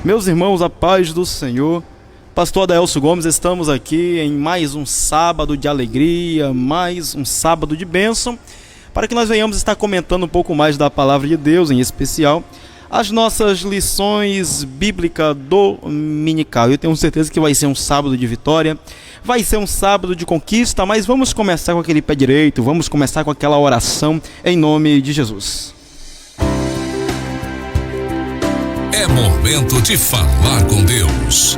Meus irmãos, a paz do Senhor. Pastor Adaelso Gomes, estamos aqui em mais um sábado de alegria, mais um sábado de bênção, para que nós venhamos estar comentando um pouco mais da palavra de Deus, em especial as nossas lições bíblicas dominical. Eu tenho certeza que vai ser um sábado de vitória, vai ser um sábado de conquista, mas vamos começar com aquele pé direito, vamos começar com aquela oração em nome de Jesus. É momento de falar com Deus.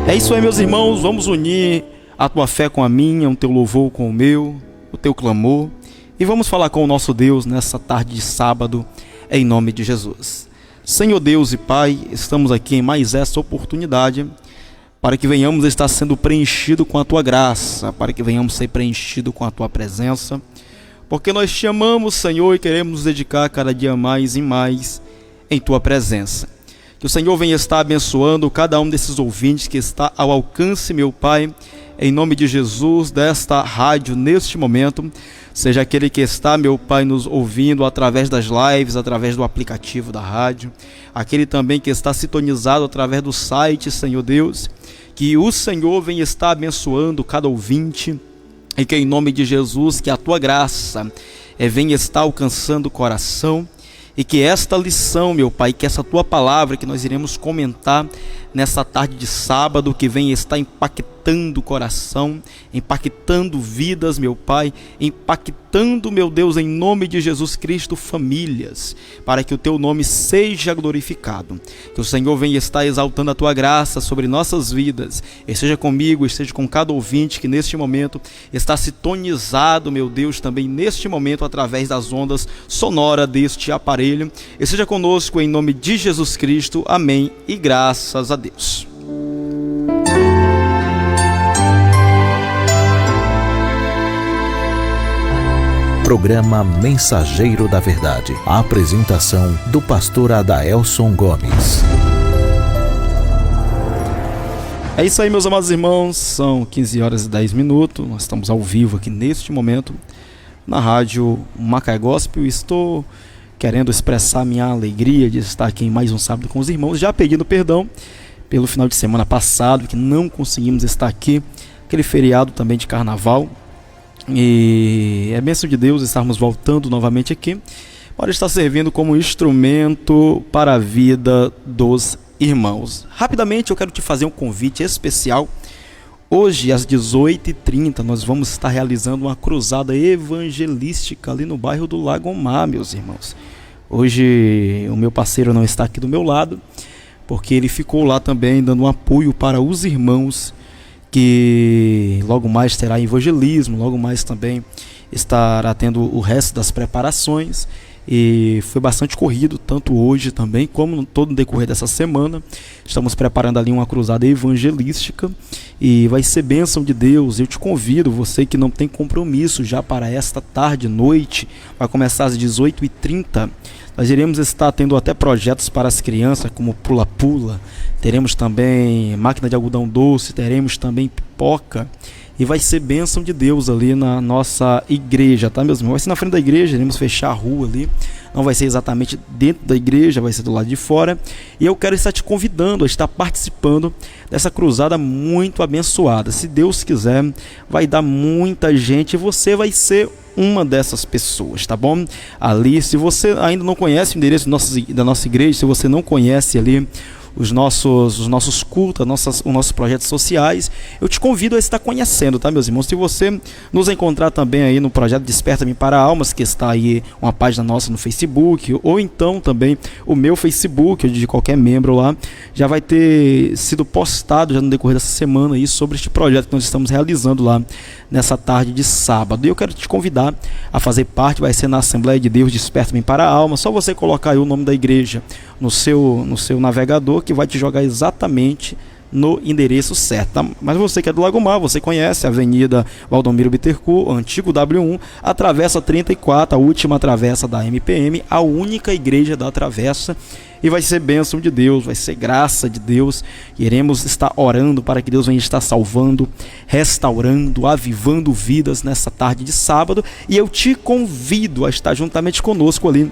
É isso aí, meus irmãos, vamos unir a tua fé com a minha, o teu louvor com o meu, o teu clamor, e vamos falar com o nosso Deus nessa tarde de sábado, em nome de Jesus. Senhor Deus e Pai, estamos aqui em mais essa oportunidade, para que venhamos estar sendo preenchidos com a tua graça, para que venhamos ser preenchidos com a tua presença, porque nós te amamos, Senhor, e queremos nos dedicar cada dia mais e mais em tua presença. Que o Senhor venha estar abençoando cada um desses ouvintes que está ao alcance, meu Pai, em nome de Jesus, desta rádio neste momento, seja aquele que está, meu Pai, nos ouvindo através das lives, através do aplicativo da rádio, aquele também que está sintonizado através do site, Senhor Deus, que o Senhor venha estar abençoando cada ouvinte, e que em nome de Jesus, que a tua graça venha estar alcançando o coração, e que esta lição, meu Pai, que essa tua palavra que nós iremos comentar nessa tarde de sábado, que venha estar impactando o coração, impactando vidas, meu Pai, impactando, meu Deus, em nome de Jesus Cristo, famílias, para que o teu nome seja glorificado. Que o Senhor venha estar exaltando a tua graça sobre nossas vidas, esteja comigo, esteja com cada ouvinte que neste momento está sintonizado, meu Deus, também neste momento através das ondas sonoras deste aparelho, esteja conosco em nome de Jesus Cristo, amém e graças a Deus. Programa Mensageiro da Verdade. A apresentação do pastor Adaelso Gomes. É isso aí, meus amados irmãos, são 15 horas e 10 minutos, nós estamos ao vivo aqui neste momento, na rádio Macaé Gospel. Estou querendo expressar minha alegria de estar aqui em mais um sábado com os irmãos, já pedindo perdão pelo final de semana passado, que não conseguimos estar aqui, aquele feriado também de carnaval, e é bênção de Deus estarmos voltando novamente aqui, para estar servindo como instrumento para a vida dos irmãos. Rapidamente eu quero te fazer um convite especial. Hoje às 18h30 nós vamos estar realizando uma cruzada evangelística ali no bairro do Lagomar, meus irmãos. Hoje o meu parceiro não está aqui do meu lado, porque ele ficou lá também dando um apoio para os irmãos, que logo mais terá evangelismo, logo mais também estará tendo o resto das preparações, e foi bastante corrido, tanto hoje também, como no todo o decorrer dessa semana. Estamos preparando ali uma cruzada evangelística, e vai ser bênção de Deus. Eu te convido, você que não tem compromisso já para esta tarde, noite, vai começar às 18h30, nós iremos estar tendo até projetos para as crianças, como pula-pula, teremos também máquina de algodão doce, teremos também pipoca, e vai ser bênção de Deus ali na nossa igreja, tá, meus irmãos? Vai ser na frente da igreja, iremos fechar a rua ali, não vai ser exatamente dentro da igreja, vai ser do lado de fora, e eu quero estar te convidando a estar participando dessa cruzada muito abençoada. Se Deus quiser, vai dar muita gente, e você vai ser uma dessas pessoas, tá bom? Ali, se você ainda não conhece o endereço da nossa igreja, se você não conhece ali os nossos cultos, os nossos projetos sociais, eu te convido a estar conhecendo, tá, meus irmãos? Se você nos encontrar também aí no projeto Desperta-me para Almas, que está aí uma página nossa no Facebook, ou então também o meu Facebook, de qualquer membro lá, já vai ter sido postado já no decorrer dessa semana aí sobre este projeto que nós estamos realizando lá nessa tarde de sábado. E eu quero te convidar a fazer parte, vai ser na Assembleia de Deus Desperta-me para a Alma. Só você colocar aí o nome da igreja no seu navegador, que vai te jogar exatamente no endereço certo, tá? Mas você que é do Lagomar, você conhece a Avenida Valdomiro Bittencourt, antigo W1, a Travessa 34, a última travessa da MPM, a única igreja da travessa, e vai ser bênção de Deus, vai ser graça de Deus. Iremos estar orando para que Deus venha estar salvando, restaurando, avivando vidas nessa tarde de sábado, e eu te convido a estar juntamente conosco ali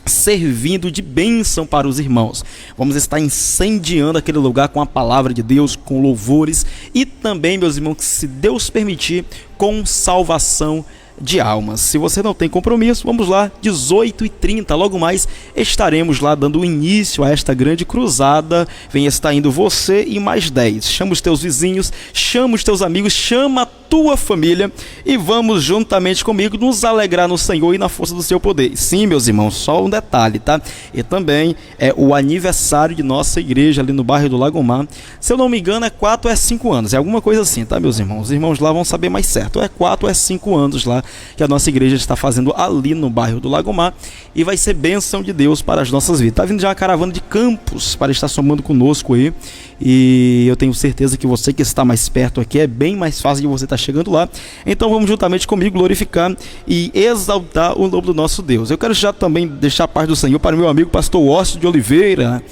servindo de bênção para os irmãos. Vamos estar incendiando aquele lugar com a palavra de Deus, com louvores e também, meus irmãos, se Deus permitir, com salvação de almas. Se você não tem compromisso, vamos lá, 18h30, logo mais estaremos lá dando início a esta grande cruzada. Venha estar indo você e mais 10. Chama os teus vizinhos, chama os teus amigos, chama a tua família e vamos juntamente comigo nos alegrar no Senhor e na força do seu poder. Sim, meus irmãos, só um detalhe, tá? E também é o aniversário de nossa igreja ali no bairro do Lagomar. Se eu não me engano, é 4 ou é 5 anos, é alguma coisa assim, tá, meus irmãos? Os irmãos lá vão saber mais certo. É 4 ou é 5 anos lá que a nossa igreja está fazendo ali no bairro do Lagomar e vai ser bênção de Deus para as nossas vidas. Está vindo já uma caravana de Campos para estar somando conosco aí, e eu tenho certeza que você que está mais perto aqui é bem mais fácil de você estar chegando lá. Então vamos juntamente comigo glorificar e exaltar o nome do nosso Deus. Eu quero já também deixar a paz do Senhor para o meu amigo pastor Ócio de Oliveira.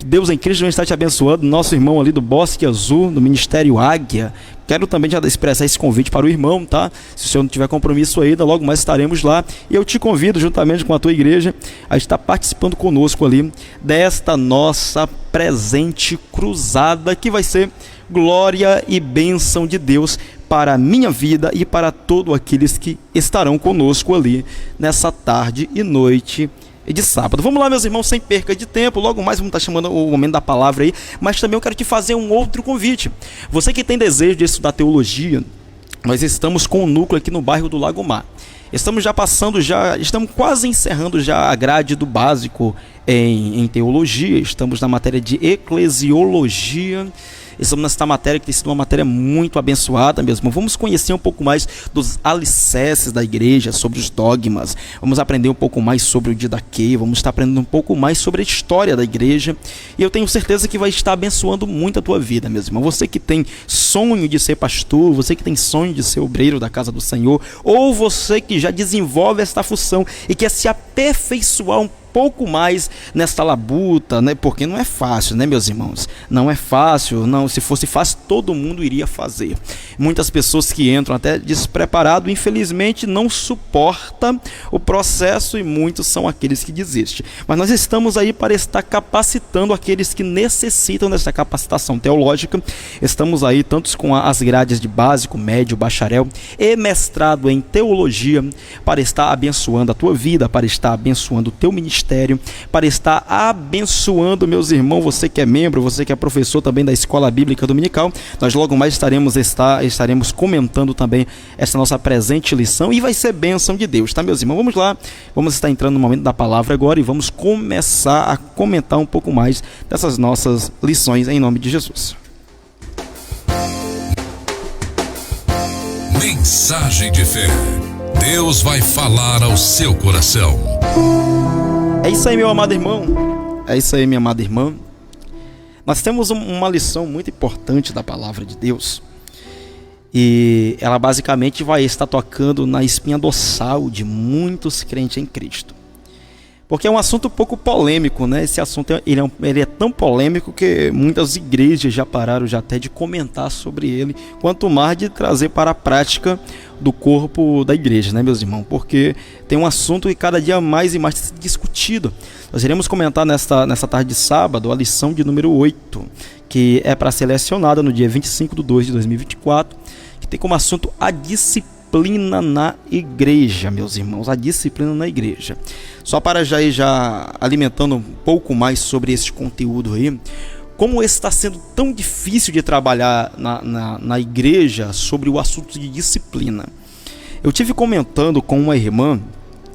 Deus em Cristo vai estar te abençoando, nosso irmão ali do Bosque Azul, do Ministério Águia. Quero também já expressar esse convite para o irmão, tá? Se o senhor não tiver compromisso ainda, logo mais estaremos lá. E eu te convido, juntamente com a tua igreja, a estar participando conosco ali desta nossa presente cruzada, que vai ser glória e bênção de Deus para a minha vida e para todos aqueles que estarão conosco ali nessa tarde e noite de sábado. Vamos lá, meus irmãos, sem perca de tempo. Logo mais vamos estar chamando o momento da palavra aí, mas também eu quero te fazer um outro convite. Você que tem desejo de estudar teologia, nós estamos com o núcleo aqui no bairro do Lagomar. Estamos quase encerrando já a grade do básico em teologia. Estamos na matéria de eclesiologia. Estamos nessa matéria que tem sido uma matéria muito abençoada mesmo. Vamos conhecer um pouco mais dos alicerces da igreja, sobre os dogmas. Vamos aprender um pouco mais sobre o didaquê. Vamos estar aprendendo um pouco mais sobre a história da igreja. E eu tenho certeza que vai estar abençoando muito a tua vida, meu irmão. Você que tem sonho de ser pastor, você que tem sonho de ser obreiro da casa do Senhor, ou você que já desenvolve esta função e quer se aperfeiçoar um pouco mais nesta labuta, né? Porque não é fácil, né, meus irmãos? Não é fácil, não. Se fosse fácil, todo mundo iria fazer. Muitas pessoas que entram até despreparado, infelizmente, não suportam o processo e muitos são aqueles que desistem. Mas nós estamos aí para estar capacitando aqueles que necessitam dessa capacitação teológica. Estamos aí tantos com as grades de básico, médio, bacharel e mestrado em teologia para estar abençoando a tua vida, para estar abençoando o teu ministério, para estar abençoando, meus irmãos, você que é membro, você que é professor também da Escola Bíblica Dominical. Nós logo mais estaremos comentando também essa nossa presente lição e vai ser bênção de Deus, tá, meus irmãos? Vamos lá, vamos estar entrando no momento da palavra agora e vamos começar a comentar um pouco mais dessas nossas lições em nome de Jesus. Mensagem de fé. Deus vai falar ao seu coração. É isso aí, meu amado irmão. É isso aí, minha amada irmã. Nós temos uma lição muito importante da palavra de Deus. E ela basicamente vai estar tocando na espinha dorsal de muitos crentes em Cristo. Porque é um assunto um pouco polêmico, né? Esse assunto ele é tão polêmico que muitas igrejas já pararam já até de comentar sobre ele, quanto mais de trazer para a prática do corpo da igreja, né, meus irmãos? Porque tem um assunto que cada dia mais e mais discutido. Nós iremos comentar nessa tarde de sábado a lição de número 8, que é para ser lecionada no dia 25/2/2024, que tem como assunto a disciplina na igreja, meus irmãos, a disciplina na igreja. Só para já alimentando um pouco mais sobre esse conteúdo aí, como está sendo tão difícil de trabalhar na igreja sobre o assunto de disciplina. Eu tive comentando com uma irmã,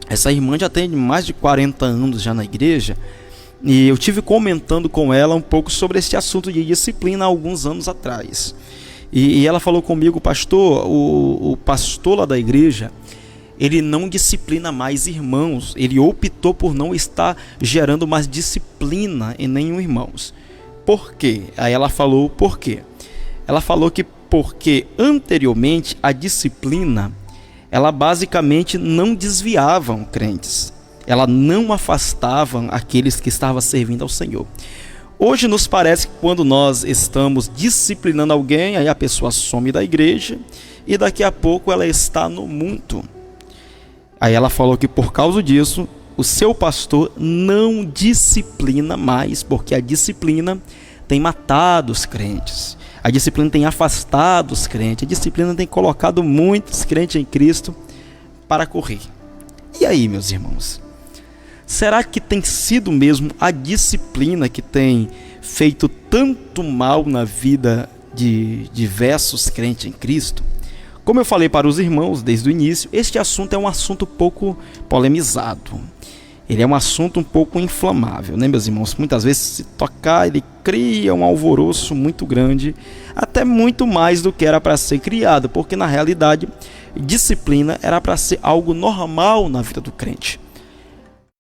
essa irmã já tem mais de 40 anos já na igreja, e eu tive comentando com ela um pouco sobre esse assunto de disciplina há alguns anos atrás. E ela falou comigo, pastor, o pastor lá da igreja, ele não disciplina mais irmãos, ele optou por não estar gerando mais disciplina em nenhum irmãos. Por quê? Aí ela falou por quê? Ela falou que porque anteriormente a disciplina, ela basicamente não desviava crentes, ela não afastava aqueles que estavam servindo ao Senhor. Hoje nos parece que quando nós estamos disciplinando alguém, aí a pessoa some da igreja e daqui a pouco ela está no mundo. Aí ela falou que por causa disso, o seu pastor não disciplina mais, porque a disciplina tem matado os crentes. A disciplina tem afastado os crentes. A disciplina tem colocado muitos crentes em Cristo para correr. E aí, meus irmãos? Será que tem sido mesmo a disciplina que tem feito tanto mal na vida de diversos crentes em Cristo? Como eu falei para os irmãos desde o início, este assunto é um assunto pouco polemizado. Ele é um assunto um pouco inflamável, né, meus irmãos? Muitas vezes, se tocar, ele cria um alvoroço muito grande, até muito mais do que era para ser criado, porque na realidade, disciplina era para ser algo normal na vida do crente.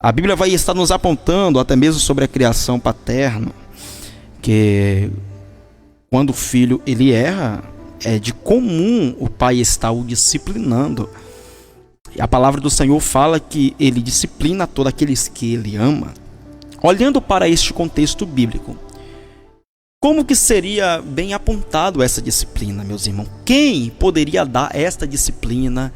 A Bíblia vai estar nos apontando até mesmo sobre a criação paterna, que quando o filho ele erra, é de comum o pai estar o disciplinando. A palavra do Senhor fala que ele disciplina todos aqueles que ele ama. Olhando para este contexto bíblico, como que seria bem apontado essa disciplina, meus irmãos? Quem poderia dar esta disciplina?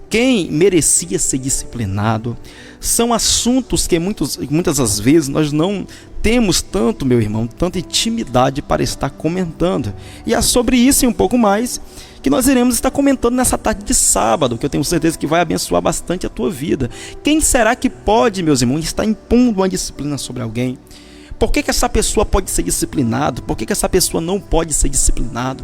Quem merecia ser disciplinado? São assuntos que muitas das vezes nós não temos tanto, meu irmão, tanta intimidade para estar comentando. E é sobre isso e um pouco mais que nós iremos estar comentando nessa tarde de sábado, que eu tenho certeza que vai abençoar bastante a tua vida. Quem será que pode, meus irmãos, estar impondo uma disciplina sobre alguém? Por que essa pessoa pode ser disciplinado? Por que essa pessoa não pode ser disciplinado?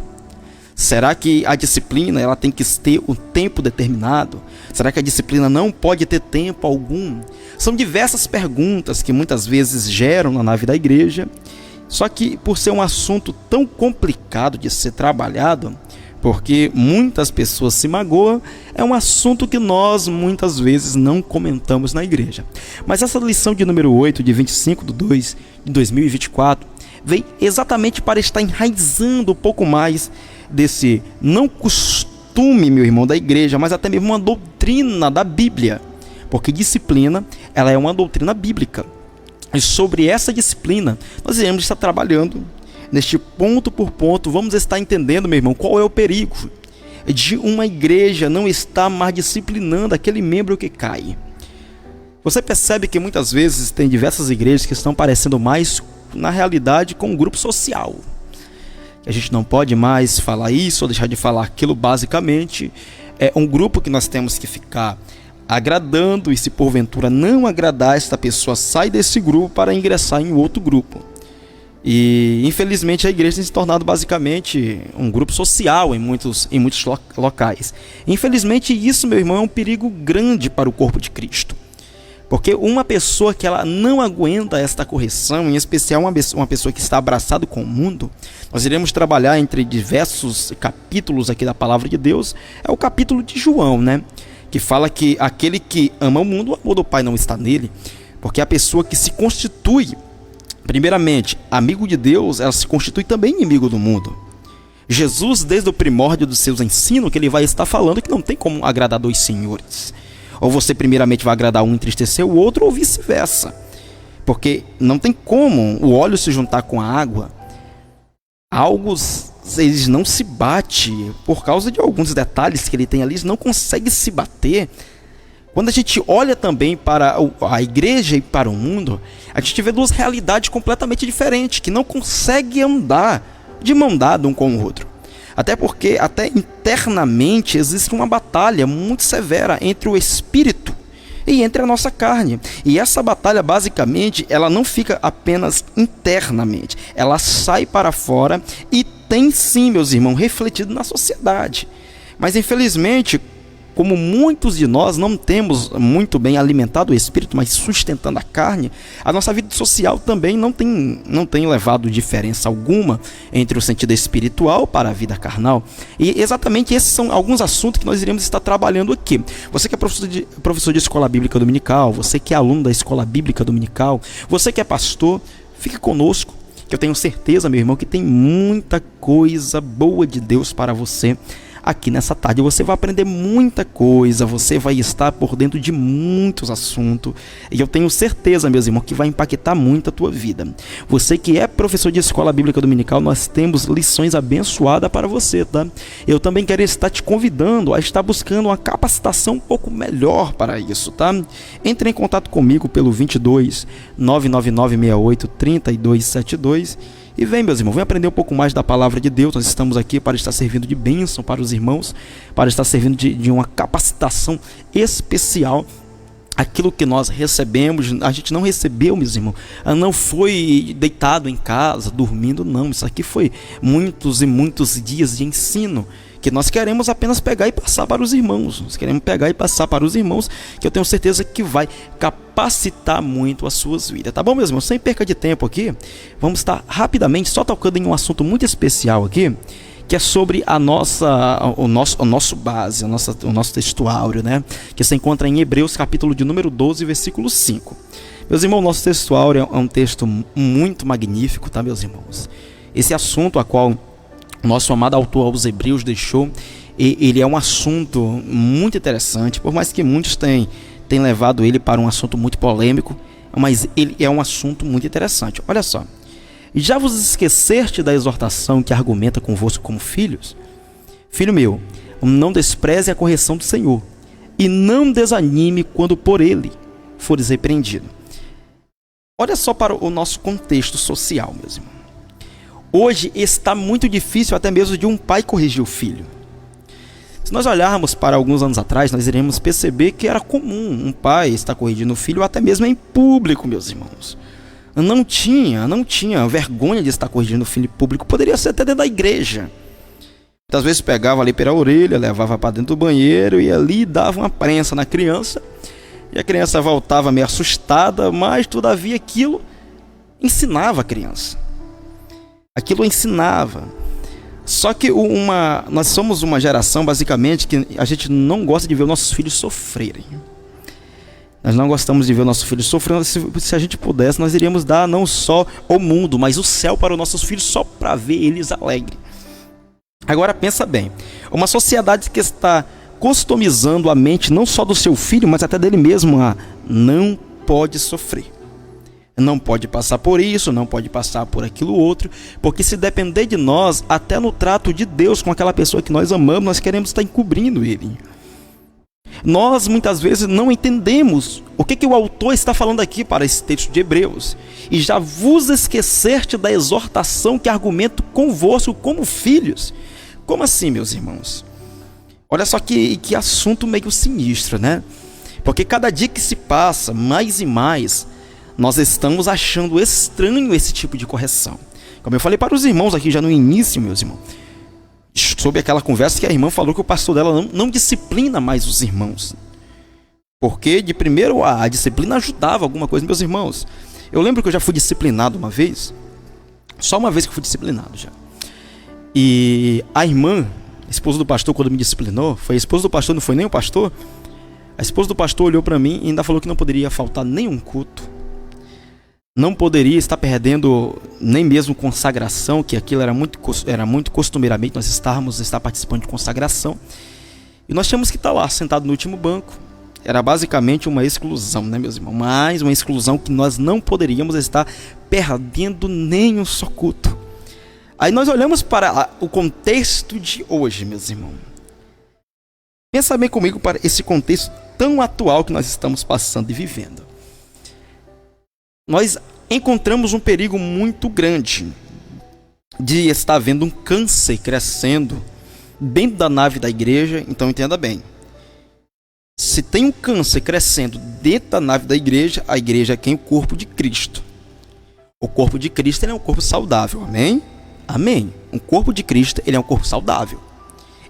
Será que a disciplina ela tem que ter um tempo determinado? Será que a disciplina não pode ter tempo algum? São diversas perguntas que muitas vezes geram na nave da igreja. Só que por ser um assunto tão complicado de ser trabalhado, porque muitas pessoas se magoam, é um assunto que nós muitas vezes não comentamos na igreja. Mas essa lição de número 8, de 25/2 de 2024, vem exatamente para estar enraizando um pouco mais desse não costume, meu irmão, da igreja, mas até mesmo uma doutrina da Bíblia. Porque disciplina, ela é uma doutrina bíblica. E sobre essa disciplina, nós iremos estar trabalhando neste ponto por ponto. Vamos estar entendendo, meu irmão, qual é o perigo de uma igreja não estar mais disciplinando aquele membro que cai. Você percebe que muitas vezes tem diversas igrejas que estão parecendo mais, na realidade, com um grupo social. A gente não pode mais falar isso ou deixar de falar aquilo. Basicamente, é um grupo que nós temos que ficar agradando, e se porventura não agradar, esta pessoa sai desse grupo para ingressar em outro grupo. E infelizmente a igreja tem se tornado basicamente um grupo social em muitos locais. Infelizmente isso, meu irmão, é um perigo grande para o corpo de Cristo. Porque uma pessoa que ela não aguenta esta correção, em especial uma pessoa que está abraçada com o mundo, nós iremos trabalhar entre diversos capítulos aqui da palavra de Deus. É o capítulo de João, né? Que fala que aquele que ama o mundo, o amor do Pai não está nele. Porque a pessoa que se constitui, primeiramente, amigo de Deus, ela se constitui também inimigo do mundo. Jesus, desde o primórdio dos seus ensinos, que ele vai estar falando que não tem como agradar dois senhores. Ou você primeiramente vai agradar um e entristecer o outro, ou vice-versa. Porque não tem como o óleo se juntar com a água. Algo, eles não se batem por causa de alguns detalhes que ele tem ali, eles não conseguem se bater. Quando a gente olha também para a igreja e para o mundo, a gente vê duas realidades completamente diferentes, que não conseguem andar de mão dada um com o outro. Até porque, até internamente, existe uma batalha muito severa entre o espírito e entre a nossa carne. E essa batalha, basicamente, ela não fica apenas internamente. Ela sai para fora e tem sim, meus irmãos, refletido na sociedade. Mas, infelizmente, como muitos de nós não temos muito bem alimentado o espírito, mas sustentando a carne, a nossa vida social também não tem levado diferença alguma entre o sentido espiritual para a vida carnal. E exatamente esses são alguns assuntos que nós iremos estar trabalhando aqui. Você que é professor de escola bíblica dominical, você que é aluno da escola bíblica dominical, você que é pastor, fique conosco, que eu tenho certeza, meu irmão, que tem muita coisa boa de Deus para você aqui nessa tarde. Você vai aprender muita coisa, você vai estar por dentro de muitos assuntos, e eu tenho certeza, meus irmãos, que vai impactar muito a tua vida. Você que é professor de escola bíblica dominical, nós temos lições abençoadas para você, tá? Eu também quero estar te convidando a estar buscando uma capacitação um pouco melhor para isso, tá? Entre em contato comigo pelo 22 999 68 3272 e vem, meus irmãos, vem aprender um pouco mais da palavra de Deus. Nós estamos aqui para estar servindo de bênção para os irmãos, para estar servindo de uma capacitação especial. Aquilo que nós recebemos, a gente não recebeu, meus irmãos, não foi deitado em casa, dormindo, não. Isso aqui foi muitos e muitos dias de ensino, que nós queremos apenas pegar e passar para os irmãos. Nós queremos pegar e passar para os irmãos, que eu tenho certeza que vai capacitar muito as suas vidas. Tá bom, meus irmãos? Sem perca de tempo aqui, vamos estar rapidamente só tocando em um assunto muito especial aqui, que é sobre o nosso base, o nosso textuário, né? Que se encontra em Hebreus, capítulo de número 12, versículo 5. Meus irmãos, o nosso textuário é um texto muito magnífico, tá, meus irmãos? Esse assunto a qual o nosso amado autor aos Hebreus deixou, ele é um assunto muito interessante, por mais que muitos tenham levado ele para um assunto muito polêmico, mas ele é um assunto muito interessante. Olha só. Já vos esqueceste da exortação que argumenta convosco como filhos? Filho meu, não despreze a correção do Senhor, e não desanime quando por ele fores repreendido. Olha só para o nosso contexto social, meus irmãos. Hoje está muito difícil até mesmo de um pai corrigir o filho. Se nós olharmos para alguns anos atrás, nós iremos perceber que era comum um pai estar corrigindo o filho até mesmo em público, meus irmãos. Não tinha vergonha de estar corrigindo o filho público, poderia ser até dentro da igreja. Muitas vezes pegava ali pela orelha, levava para dentro do banheiro e ali dava uma prensa na criança, e a criança voltava meio assustada, mas todavia aquilo ensinava a criança. Aquilo ensinava. Só que nós somos uma geração, basicamente, que a gente não gosta de ver os nossos filhos sofrerem. Nós não gostamos de ver o nosso filho sofrendo. Se a gente pudesse, nós iríamos dar não só o mundo, mas o céu para os nossos filhos, só para ver eles alegres. Agora pensa bem, uma sociedade que está customizando a mente não só do seu filho, mas até dele mesmo, não pode sofrer. Não pode passar por isso, não pode passar por aquilo outro, porque se depender de nós, até no trato de Deus com aquela pessoa que nós amamos, nós queremos estar encobrindo ele. Nós muitas vezes não entendemos o que o autor está falando aqui para esse texto de Hebreus. E já vos esqueceste da exortação que argumento convosco como filhos. Como assim, meus irmãos? Olha só que assunto meio sinistro, né? Porque cada dia que se passa, mais e mais, nós estamos achando estranho esse tipo de correção. Como eu falei para os irmãos aqui já no início, meus irmãos, sobre aquela conversa que a irmã falou que o pastor dela não disciplina mais os irmãos. Porque de primeiro a disciplina ajudava alguma coisa. Meus irmãos, eu lembro que eu já fui disciplinado uma vez. Só uma vez que eu fui disciplinado já. E a irmã, a esposa do pastor, quando me disciplinou, foi a esposa do pastor, não foi nem o pastor. A esposa do pastor olhou para mim e ainda falou que não poderia faltar nenhum culto. Não poderia estar perdendo nem mesmo consagração, que aquilo era muito costumeiramente nós estar participando de consagração. E nós tínhamos que estar lá, sentado no último banco. Era basicamente uma exclusão, né, meus irmãos? Mais uma exclusão que nós não poderíamos estar perdendo nem um só culto. Aí nós olhamos para o contexto de hoje, meus irmãos. Pensa bem comigo para esse contexto tão atual que nós estamos passando e vivendo. Nós encontramos um perigo muito grande de estar vendo um câncer crescendo dentro da nave da igreja. Então entenda bem, se tem um câncer crescendo dentro da nave da igreja, a igreja é quem? O corpo de Cristo. O corpo de Cristo ele é um corpo saudável, amém? Amém. O corpo de Cristo ele é um corpo saudável.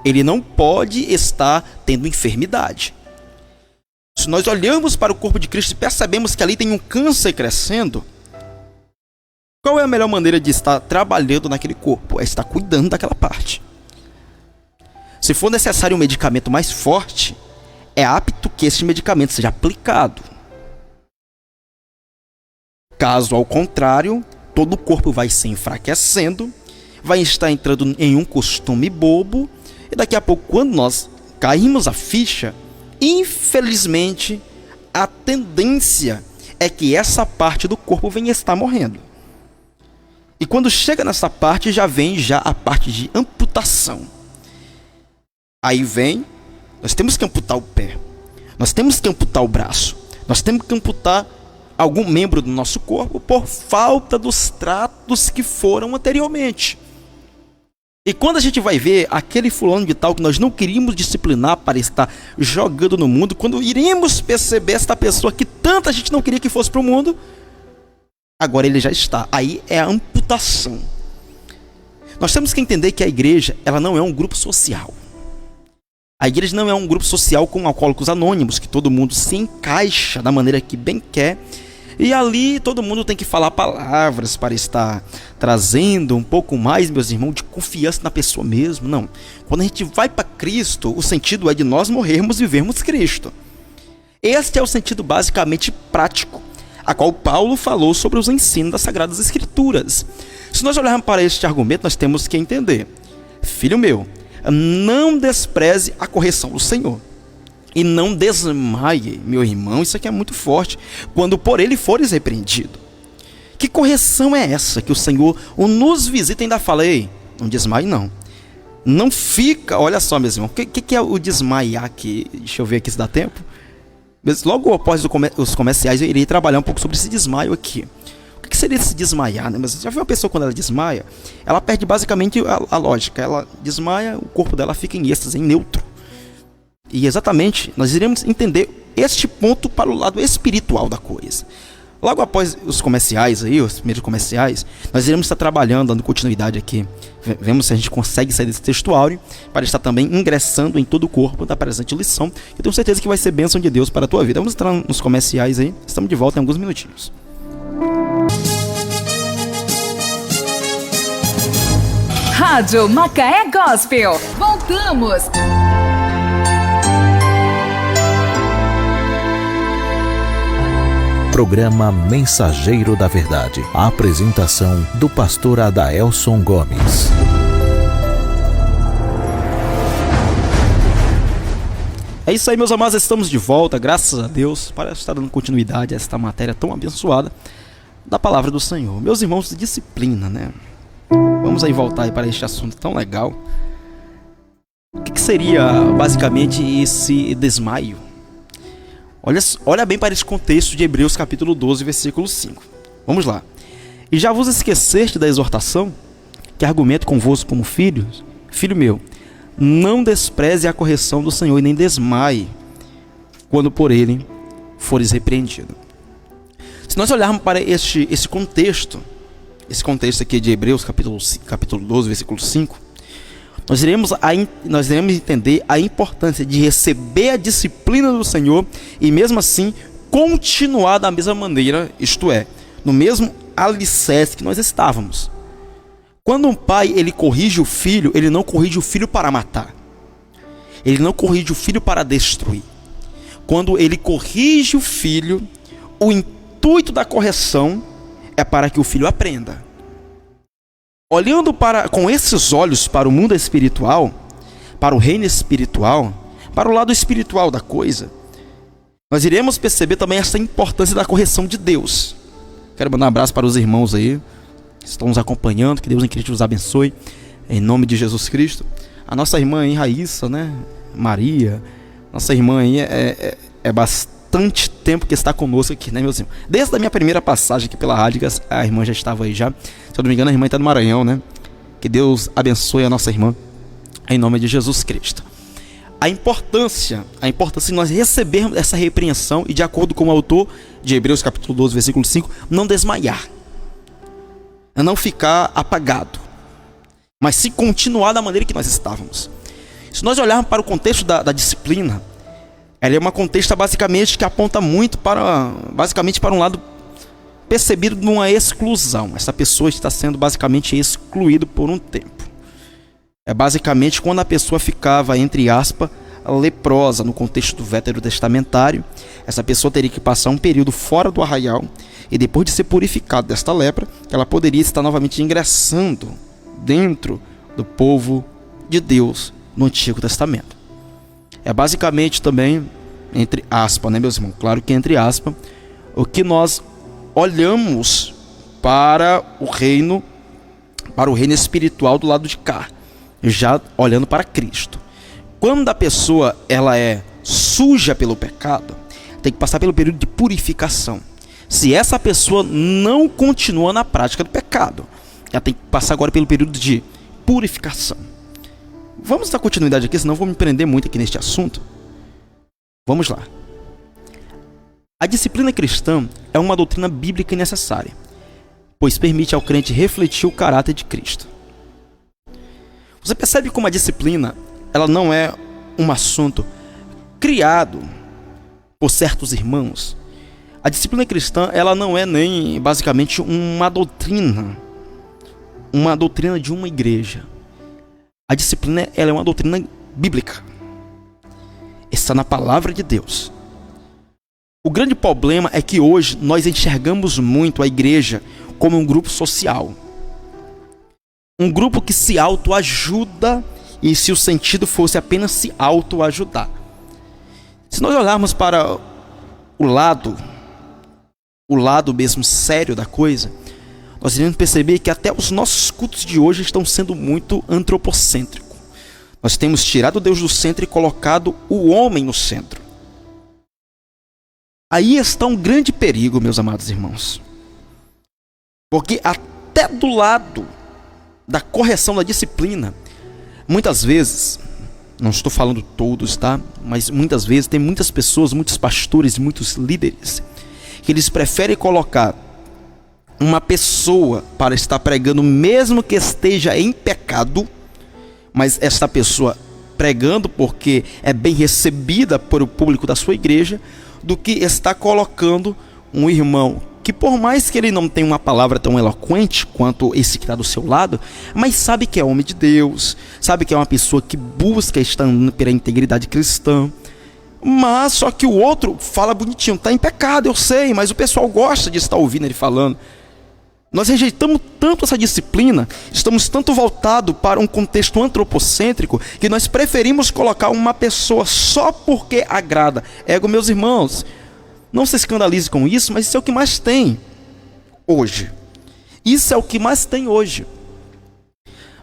Ele não pode estar tendo enfermidade. Se nós olhamos para o corpo de Cristo e percebemos que ali tem um câncer crescendo, qual é a melhor maneira de estar trabalhando naquele corpo? É estar cuidando daquela parte. Se for necessário um medicamento mais forte, é apto que esse medicamento seja aplicado. Caso ao contrário, todo o corpo vai se enfraquecendo, vai estar entrando em um costume bobo, E daqui a pouco, quando nós caímos a ficha, infelizmente, a tendência é que essa parte do corpo venha estar morrendo. E quando chega nessa parte, já vem a parte de amputação. Aí vem, nós temos que amputar o pé, nós temos que amputar o braço, nós temos que amputar algum membro do nosso corpo por falta dos tratos que foram anteriormente. E quando a gente vai ver aquele fulano de tal que nós não queríamos disciplinar para estar jogando no mundo, quando iremos perceber esta pessoa que tanta gente não queria que fosse para o mundo, agora ele já está. Aí é a amputação. Nós temos que entender que a igreja, ela não é um grupo social. A igreja não é um grupo social com alcoólicos anônimos, que todo mundo se encaixa da maneira que bem quer. E ali todo mundo tem que falar palavras para estar trazendo um pouco mais, meus irmãos, de confiança na pessoa mesmo. Não. Quando a gente vai para Cristo, o sentido é de nós morrermos e vivermos Cristo. Este é o sentido basicamente prático, a qual Paulo falou sobre os ensinos das Sagradas Escrituras. Se nós olharmos para este argumento, nós temos que entender: filho meu, não despreze a correção do Senhor. E não desmaie, meu irmão, isso aqui é muito forte, quando por ele fores repreendido. Que correção é essa que o Senhor nos visita e ainda fala: ei, não desmaie não. Não fica, olha só, meus irmãos, o que é o desmaiar aqui? Deixa eu ver aqui se dá tempo. Logo após os comerciais eu irei trabalhar um pouco sobre esse desmaio aqui. O que seria esse desmaiar, né? Mas já viu uma pessoa quando ela desmaia? Ela perde basicamente a lógica. Ela desmaia, o corpo dela fica em êxtase, em neutro. E exatamente, nós iremos entender este ponto para o lado espiritual da coisa. Logo após os comerciais aí, os primeiros comerciais, nós iremos estar trabalhando, dando continuidade aqui. Vemos se a gente consegue sair desse textuário para estar também ingressando em todo o corpo da presente lição. Eu tenho certeza que vai ser bênção de Deus para a tua vida. Vamos entrar nos comerciais aí. Estamos de volta em alguns minutinhos. Rádio Macaé Gospel. Voltamos. Programa Mensageiro da Verdade. A apresentação do pastor Adaelson Gomes. É isso aí, meus amados, estamos de volta, graças a Deus, para estar dando continuidade a esta matéria tão abençoada da palavra do Senhor. Meus irmãos, disciplina, né? Vamos aí voltar aí para este assunto tão legal. O que seria basicamente esse desmaio? Olha bem para esse contexto de Hebreus capítulo 12, versículo 5. Vamos lá. E já vos esqueceste da exortação, que argumento convosco como filhos? Filho meu, não despreze a correção do Senhor e nem desmaie, quando por ele fores repreendido. Se nós olharmos para esse contexto aqui de Hebreus capítulo 12, versículo 5, nós iremos entender a importância de receber a disciplina do Senhor e mesmo assim continuar da mesma maneira, isto é, no mesmo alicerce que nós estávamos. Quando um pai ele corrige o filho, ele não corrige o filho para matar. Ele não corrige o filho para destruir. Quando ele corrige o filho, o intuito da correção é para que o filho aprenda. Olhando com esses olhos para o mundo espiritual, para o reino espiritual, para o lado espiritual da coisa, nós iremos perceber também essa importância da correção de Deus. Quero mandar um abraço para os irmãos aí que estão nos acompanhando, que Deus em Cristo os abençoe, em nome de Jesus Cristo. A nossa irmã aí, Raíssa, né? Maria, nossa irmã aí é bastante tempo que está conosco aqui, né, meus irmãos? Desde a minha primeira passagem aqui pela rádio, a irmã já estava aí já. Se eu não me engano, a irmã está no Maranhão, né? Que Deus abençoe a nossa irmã, em nome de Jesus Cristo. A importância de nós recebermos essa repreensão e, de acordo com o autor de Hebreus capítulo 12, versículo 5, não desmaiar, não ficar apagado, mas se continuar da maneira que nós estávamos. Se nós olharmos para o contexto da disciplina, ela é uma contexto basicamente que aponta muito basicamente para um lado percebido de uma exclusão. Essa pessoa está sendo basicamente excluída por um tempo. É basicamente quando a pessoa ficava, entre aspas, leprosa no contexto do veterotestamentário. Essa pessoa teria que passar um período fora do arraial e depois de ser purificada desta lepra, ela poderia estar novamente ingressando dentro do povo de Deus no Antigo Testamento. É basicamente também, entre aspas, né, meus irmãos? Claro que entre aspas, o que nós olhamos para o reino espiritual do lado de cá, já olhando para Cristo. Quando a pessoa ela é suja pelo pecado, tem que passar pelo período de purificação. Se essa pessoa não continua na prática do pecado, ela tem que passar agora pelo período de purificação. Vamos dar continuidade aqui, senão vou me prender muito aqui neste assunto. Vamos lá. A disciplina cristã é uma doutrina bíblica e necessária, pois permite ao crente refletir o caráter de Cristo. Você percebe como a disciplina ela não é um assunto criado por certos irmãos. A disciplina cristã ela não é nem basicamente uma doutrina de uma igreja. A disciplina ela é uma doutrina bíblica. Está na palavra de Deus. O grande problema é que hoje nós enxergamos muito a igreja como um grupo social. Um grupo que se autoajuda, e se o sentido fosse apenas se autoajudar. Se nós olharmos para o lado mesmo sério da coisa, nós iremos perceber que até os nossos cultos de hoje estão sendo muito antropocêntricos. Nós temos tirado Deus do centro e colocado o homem no centro. Aí está um grande perigo, meus amados irmãos. Porque até do lado da correção da disciplina, muitas vezes, não estou falando todos, tá? Mas muitas vezes tem muitas pessoas, muitos pastores, muitos líderes, que eles preferem colocar uma pessoa para estar pregando, mesmo que esteja em pecado, mas esta pessoa pregando porque é bem recebida por o público da sua igreja, do que está colocando um irmão que, por mais que ele não tenha uma palavra tão eloquente quanto esse que está do seu lado, mas sabe que é homem de Deus, sabe que é uma pessoa que busca estar pela integridade cristã, mas só que o outro fala bonitinho, está em pecado, eu sei, mas o pessoal gosta de estar ouvindo ele falando. Nós rejeitamos tanto essa disciplina, estamos tanto voltados para um contexto antropocêntrico, que nós preferimos colocar uma pessoa só porque agrada. Meus irmãos, não se escandalize com isso, mas isso é o que mais tem hoje. Isso é o que mais tem hoje.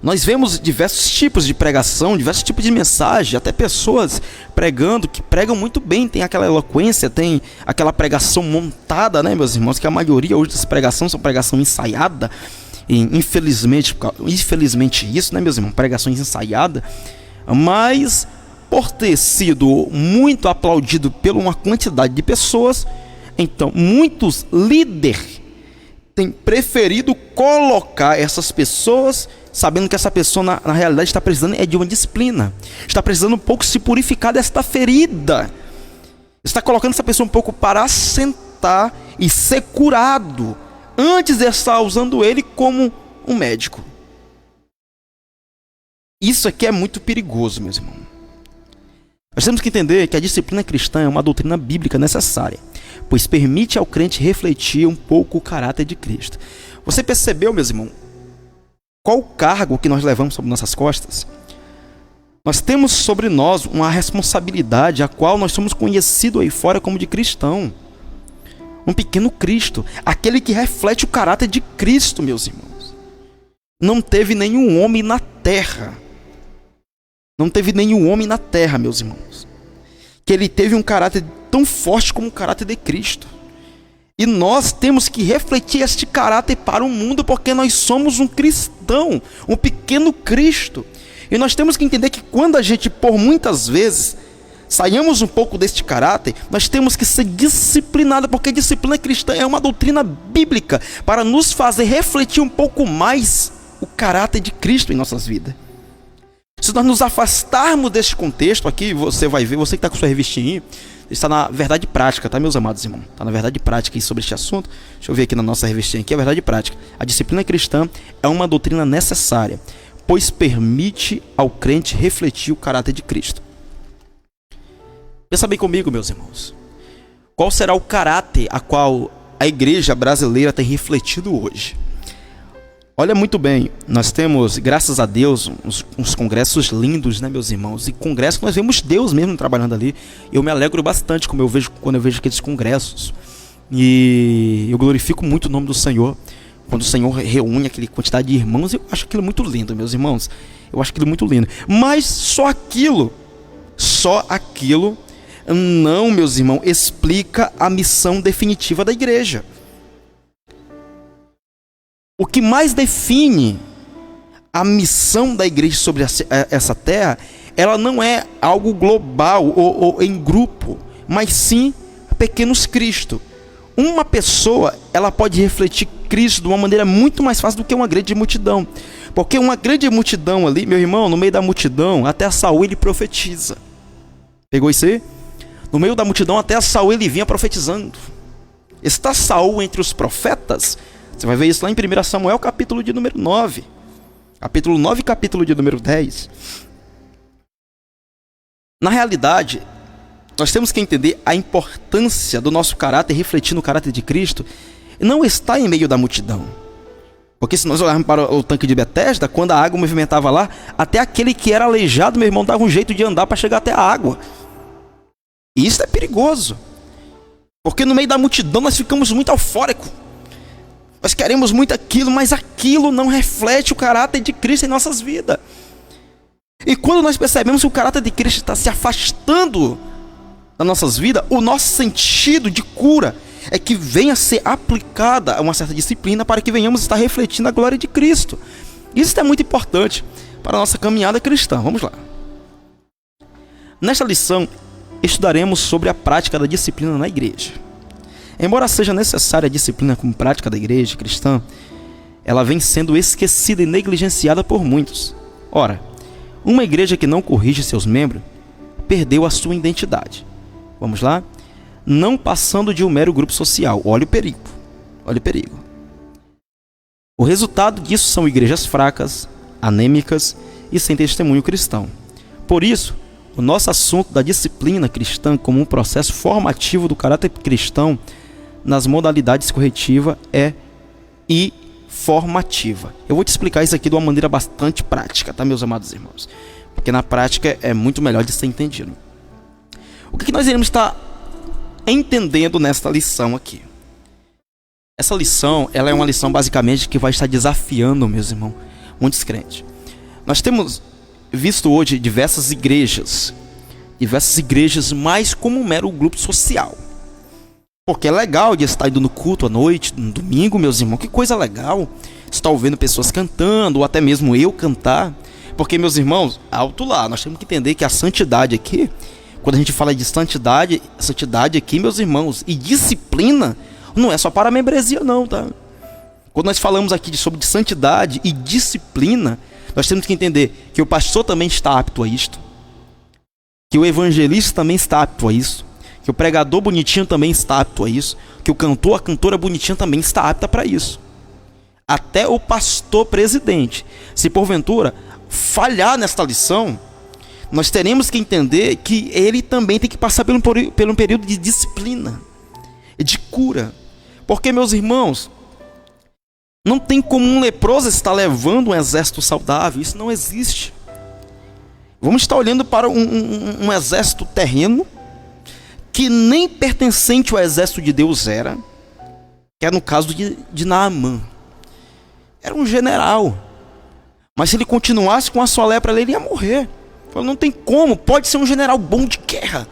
Nós vemos diversos tipos de pregação, diversos tipos de mensagem, até pessoas pregando, que pregam muito bem, tem aquela eloquência, tem aquela pregação montada, né, meus irmãos, que a maioria hoje das pregações são pregação ensaiada, e infelizmente isso, né, meus irmãos, pregações ensaiadas, mas por ter sido muito aplaudido por uma quantidade de pessoas, então muitos líderes têm preferido colocar essas pessoas, sabendo que essa pessoa na realidade está precisando de uma disciplina, está precisando um pouco se purificar desta ferida, está colocando essa pessoa um pouco para assentar e ser curado, antes de estar usando ele como um médico. Isso aqui é muito perigoso, meus irmãos. Nós temos que entender que a disciplina cristã é uma doutrina bíblica necessária, pois permite ao crente refletir um pouco o caráter de Cristo. Você percebeu, meus irmãos, qual o cargo que nós levamos sobre nossas costas? Nós temos sobre nós uma responsabilidade a qual nós somos conhecidos aí fora como de cristão. Um pequeno Cristo, aquele que reflete o caráter de Cristo, meus irmãos. Não teve nenhum homem na terra, meus irmãos, que ele teve um caráter tão forte como o caráter de Cristo. E nós temos que refletir este caráter para o mundo, porque nós somos um cristão, um pequeno Cristo. E nós temos que entender que quando a gente, por muitas vezes, saiamos um pouco deste caráter, nós temos que ser disciplinados, porque a disciplina cristã é uma doutrina bíblica para nos fazer refletir um pouco mais o caráter de Cristo em nossas vidas. Se nós nos afastarmos deste contexto aqui, você vai ver, você que está com sua revistinha aí, está na verdade prática, tá, meus amados irmãos? Está na verdade prática aí sobre este assunto. Deixa eu ver aqui na nossa revistinha aqui, a verdade prática. A disciplina cristã é uma doutrina necessária, pois permite ao crente refletir o caráter de Cristo. Pensa bem comigo, meus irmãos. Qual será o caráter a qual a igreja brasileira tem refletido hoje? Olha muito bem, nós temos, graças a Deus, uns congressos lindos, né, meus irmãos? E congressos que nós vemos Deus mesmo trabalhando ali. Eu me alegro bastante quando eu vejo aqueles congressos. E eu glorifico muito o nome do Senhor. Quando o Senhor reúne aquela quantidade de irmãos, eu acho aquilo muito lindo, meus irmãos. Eu acho aquilo muito lindo. Mas só aquilo, não, meus irmãos, explica a missão definitiva da igreja. O que mais define a missão da igreja sobre essa terra, ela não é algo global ou em grupo, mas sim pequenos Cristo. Uma pessoa, ela pode refletir Cristo de uma maneira muito mais fácil do que uma grande multidão. Porque uma grande multidão ali, meu irmão, no meio da multidão, até Saul ele profetiza. Pegou isso aí? No meio da multidão, até Saul ele vinha profetizando. Está Saul entre os profetas? Você vai ver isso lá em 1 Samuel, capítulo de número 9. Capítulo 9 e capítulo de número 10. Na realidade, nós temos que entender a importância do nosso caráter, refletir no caráter de Cristo, não está em meio da multidão. Porque se nós olharmos para o tanque de Betesda, quando a água movimentava lá, até aquele que era aleijado, meu irmão, dava um jeito de andar para chegar até a água. E isso é perigoso. Porque no meio da multidão nós ficamos muito eufóricos. Nós queremos muito aquilo, mas aquilo não reflete o caráter de Cristo em nossas vidas. E quando nós percebemos que o caráter de Cristo está se afastando das nossas vidas, o nosso sentido de cura é que venha a ser aplicada uma certa disciplina para que venhamos estar refletindo a glória de Cristo. Isso é muito importante para a nossa caminhada cristã. Vamos lá. Nesta lição, estudaremos sobre a prática da disciplina na igreja. Embora seja necessária a disciplina como prática da igreja cristã, ela vem sendo esquecida e negligenciada por muitos. Ora, uma igreja que não corrige seus membros perdeu a sua identidade. Vamos lá? Não passando de um mero grupo social. Olha o perigo. Olha o perigo. O resultado disso são igrejas fracas, anêmicas e sem testemunho cristão. Por isso, o nosso assunto da disciplina cristã como um processo formativo do caráter cristão nas modalidades corretiva e formativa. Eu vou te explicar isso aqui de uma maneira bastante prática, tá, meus amados irmãos? Porque na prática é muito melhor de ser entendido. O que nós iremos estar entendendo nesta lição aqui? Essa lição, ela é uma lição basicamente que vai estar desafiando, meus irmãos, muitos crentes. Nós temos visto hoje diversas igrejas mais como um mero grupo social. Porque é legal de estar indo no culto à noite, no domingo, meus irmãos, que coisa legal. Estar ouvindo pessoas cantando, ou até mesmo eu cantar. Porque, meus irmãos, alto lá, nós temos que entender que a santidade aqui, quando a gente fala de santidade aqui, meus irmãos, e disciplina, não é só para a membresia não, tá? Quando nós falamos aqui sobre santidade e disciplina, nós temos que entender que o pastor também está apto a isto, que o evangelista também está apto a isso, que o pregador bonitinho também está apto a isso, que o cantor, a cantora bonitinha também está apta para isso. Até o pastor presidente, se porventura falhar nesta lição, nós teremos que entender que ele também tem que passar por um período de disciplina, de cura. Porque, meus irmãos, não tem como um leproso estar levando um exército saudável, isso não existe. Vamos estar olhando para um exército terreno, que nem pertencente ao exército de Deus era, que era no caso de Naamã. Era um general, mas se ele continuasse com a sua lepra, ele ia morrer. Não tem como, pode ser um general bom de guerra,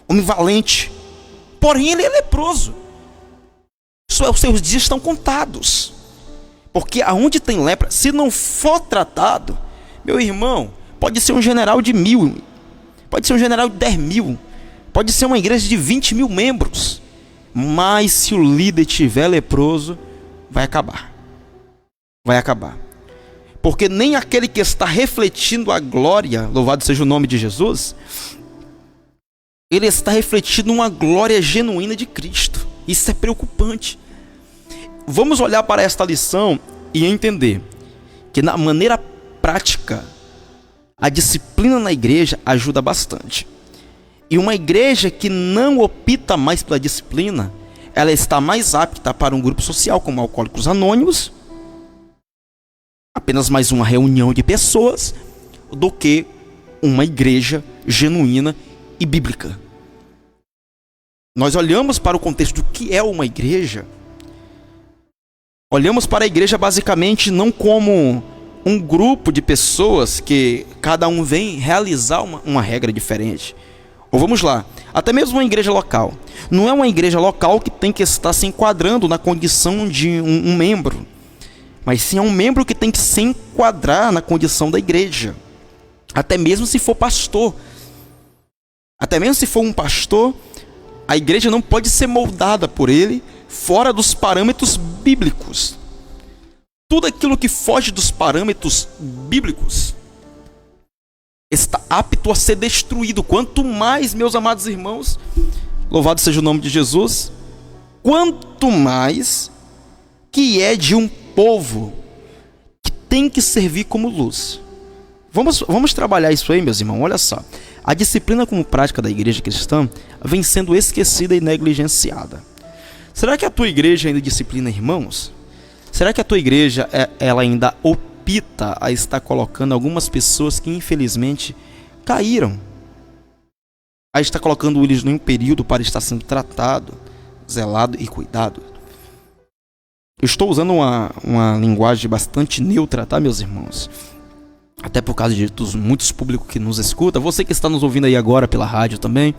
homem valente, porém ele é leproso. Os seus dias estão contados, porque aonde tem lepra, se não for tratado, meu irmão, pode ser um general de 1000, pode ser um general de 10.000, pode ser uma igreja de 20.000 membros, mas se o líder tiver leproso, vai acabar. Vai acabar. Porque nem aquele que está refletindo a glória, louvado seja o nome de Jesus, ele está refletindo uma glória genuína de Cristo. Isso é preocupante. Vamos olhar para esta lição e entender que na maneira prática, a disciplina na igreja ajuda bastante. E uma igreja que não opta mais pela disciplina, ela está mais apta para um grupo social como Alcoólicos Anônimos, apenas mais uma reunião de pessoas do que uma igreja genuína e bíblica. Nós olhamos para o contexto do que é uma igreja, olhamos para a igreja basicamente não como um grupo de pessoas que cada um vem realizar uma regra diferente. Ou vamos lá, até mesmo uma igreja local. Não é uma igreja local que tem que estar se enquadrando na condição de um membro, mas sim é um membro que tem que se enquadrar na condição da igreja. Até mesmo se for pastor. Até mesmo se for um pastor, a igreja não pode ser moldada por ele fora dos parâmetros bíblicos. Tudo aquilo que foge dos parâmetros bíblicos está apto a ser destruído. Quanto mais, meus amados irmãos, louvado seja o nome de Jesus, quanto mais que é de um povo que tem que servir como luz. Vamos trabalhar isso aí, meus irmãos. Olha só, a disciplina como prática da igreja cristã vem sendo esquecida e negligenciada. Será que a tua igreja ainda disciplina irmãos? Será que a tua igreja ela ainda opta a estar colocando algumas pessoas que infelizmente caíram? A estar colocando eles em um período para estar sendo tratado, zelado e cuidado? Eu estou usando uma linguagem bastante neutra, tá, meus irmãos? Até por causa dos muitos públicos que nos escuta. Você que está nos ouvindo aí agora pela rádio também.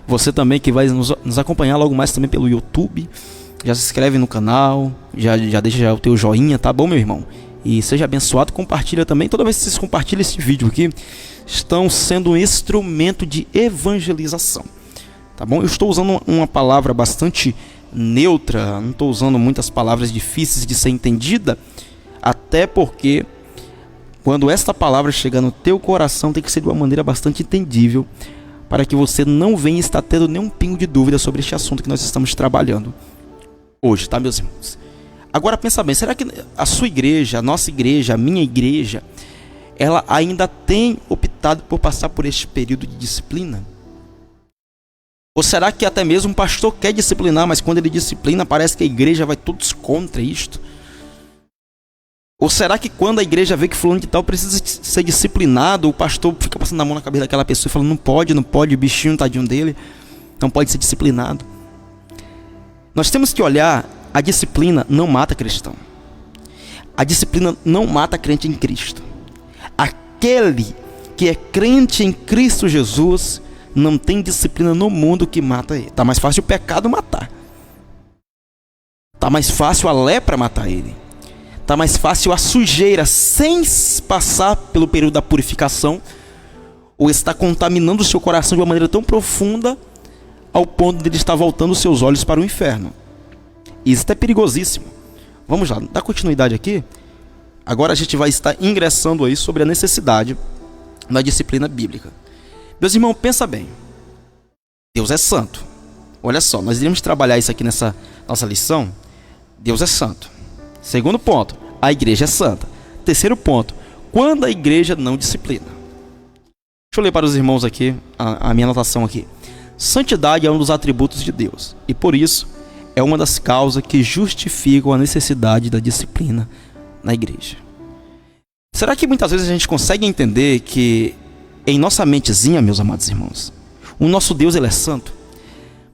Você também que vai nos acompanhar logo mais também pelo YouTube. Já se inscreve no canal. Já deixa o teu joinha, tá bom, meu irmão? E seja abençoado. Compartilha também. Toda vez que vocês compartilham esse vídeo aqui, estão sendo um instrumento de evangelização. Tá bom? Eu estou usando uma palavra bastante neutra. Não estou usando muitas palavras difíceis de ser entendida. Até porque quando esta palavra chegar no teu coração, tem que ser de uma maneira bastante entendível, para que você não venha estar tendo nenhum pingo de dúvida sobre este assunto que nós estamos trabalhando hoje, tá, meus irmãos? Agora pensa bem, será que a sua igreja, a nossa igreja, a minha igreja, ela ainda tem optado por passar por este período de disciplina? Ou será que até mesmo um pastor quer disciplinar, mas quando ele disciplina, parece que a igreja vai todos contra isto? Ou será que quando a igreja vê que fulano de tal precisa ser disciplinado, o pastor fica passando a mão na cabeça daquela pessoa e falando, não pode, o bichinho tadinho dele, não pode ser disciplinado? Nós temos que olhar, a disciplina não mata cristão. A disciplina não mata crente em Cristo. Aquele que é crente em Cristo Jesus não tem disciplina no mundo que mata ele. Está mais fácil o pecado matar. Está mais fácil a lepra matar ele. Está mais fácil a sujeira, sem passar pelo período da purificação, ou está contaminando o seu coração de uma maneira tão profunda, ao ponto de ele estar voltando os seus olhos para o inferno. Isso é perigosíssimo. Vamos lá, dá continuidade aqui. Agora a gente vai estar ingressando aí sobre a necessidade da disciplina bíblica. Meus irmãos, pensa bem. Deus é santo. Olha só, nós iremos trabalhar isso aqui nessa nossa lição. Deus é santo. Segundo ponto, a igreja é santa. Terceiro ponto, quando a igreja não disciplina. Deixa eu ler para os irmãos aqui a minha anotação aqui. Santidade é um dos atributos de Deus, e por isso é uma das causas que justificam a necessidade da disciplina na igreja. Será que muitas vezes a gente consegue entender que em nossa mentezinha, meus amados irmãos, o nosso Deus ele é santo?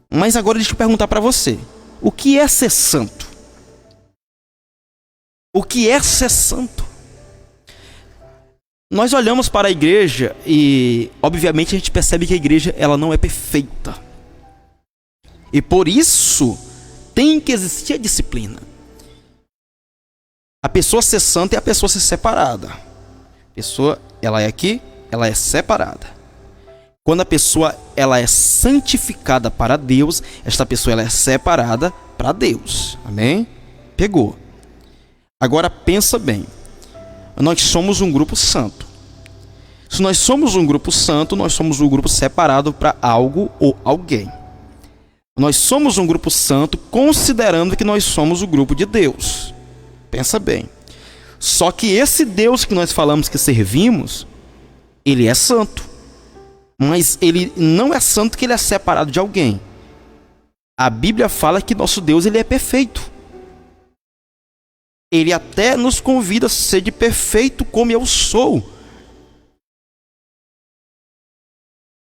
Mas agora deixa eu perguntar para você, o que é ser santo? O que é ser santo? Nós olhamos para a igreja e, obviamente, a gente percebe que a igreja ela não é perfeita. E por isso, tem que existir a disciplina. A pessoa ser santa é a pessoa ser separada. A pessoa, ela é aqui, ela é separada. Quando a pessoa ela é santificada para Deus, esta pessoa ela é separada para Deus. Amém? Pegou. Agora pensa bem, nós somos um grupo santo. Se nós somos um grupo santo, nós somos um grupo separado para algo ou alguém. Nós somos um grupo santo considerando que nós somos o grupo de Deus. Pensa bem. Só que esse Deus que nós falamos que servimos, ele é santo. Mas ele não é santo que ele é separado de alguém. A Bíblia fala que nosso Deus ele é perfeito. ele até nos convida a ser de perfeito como eu sou.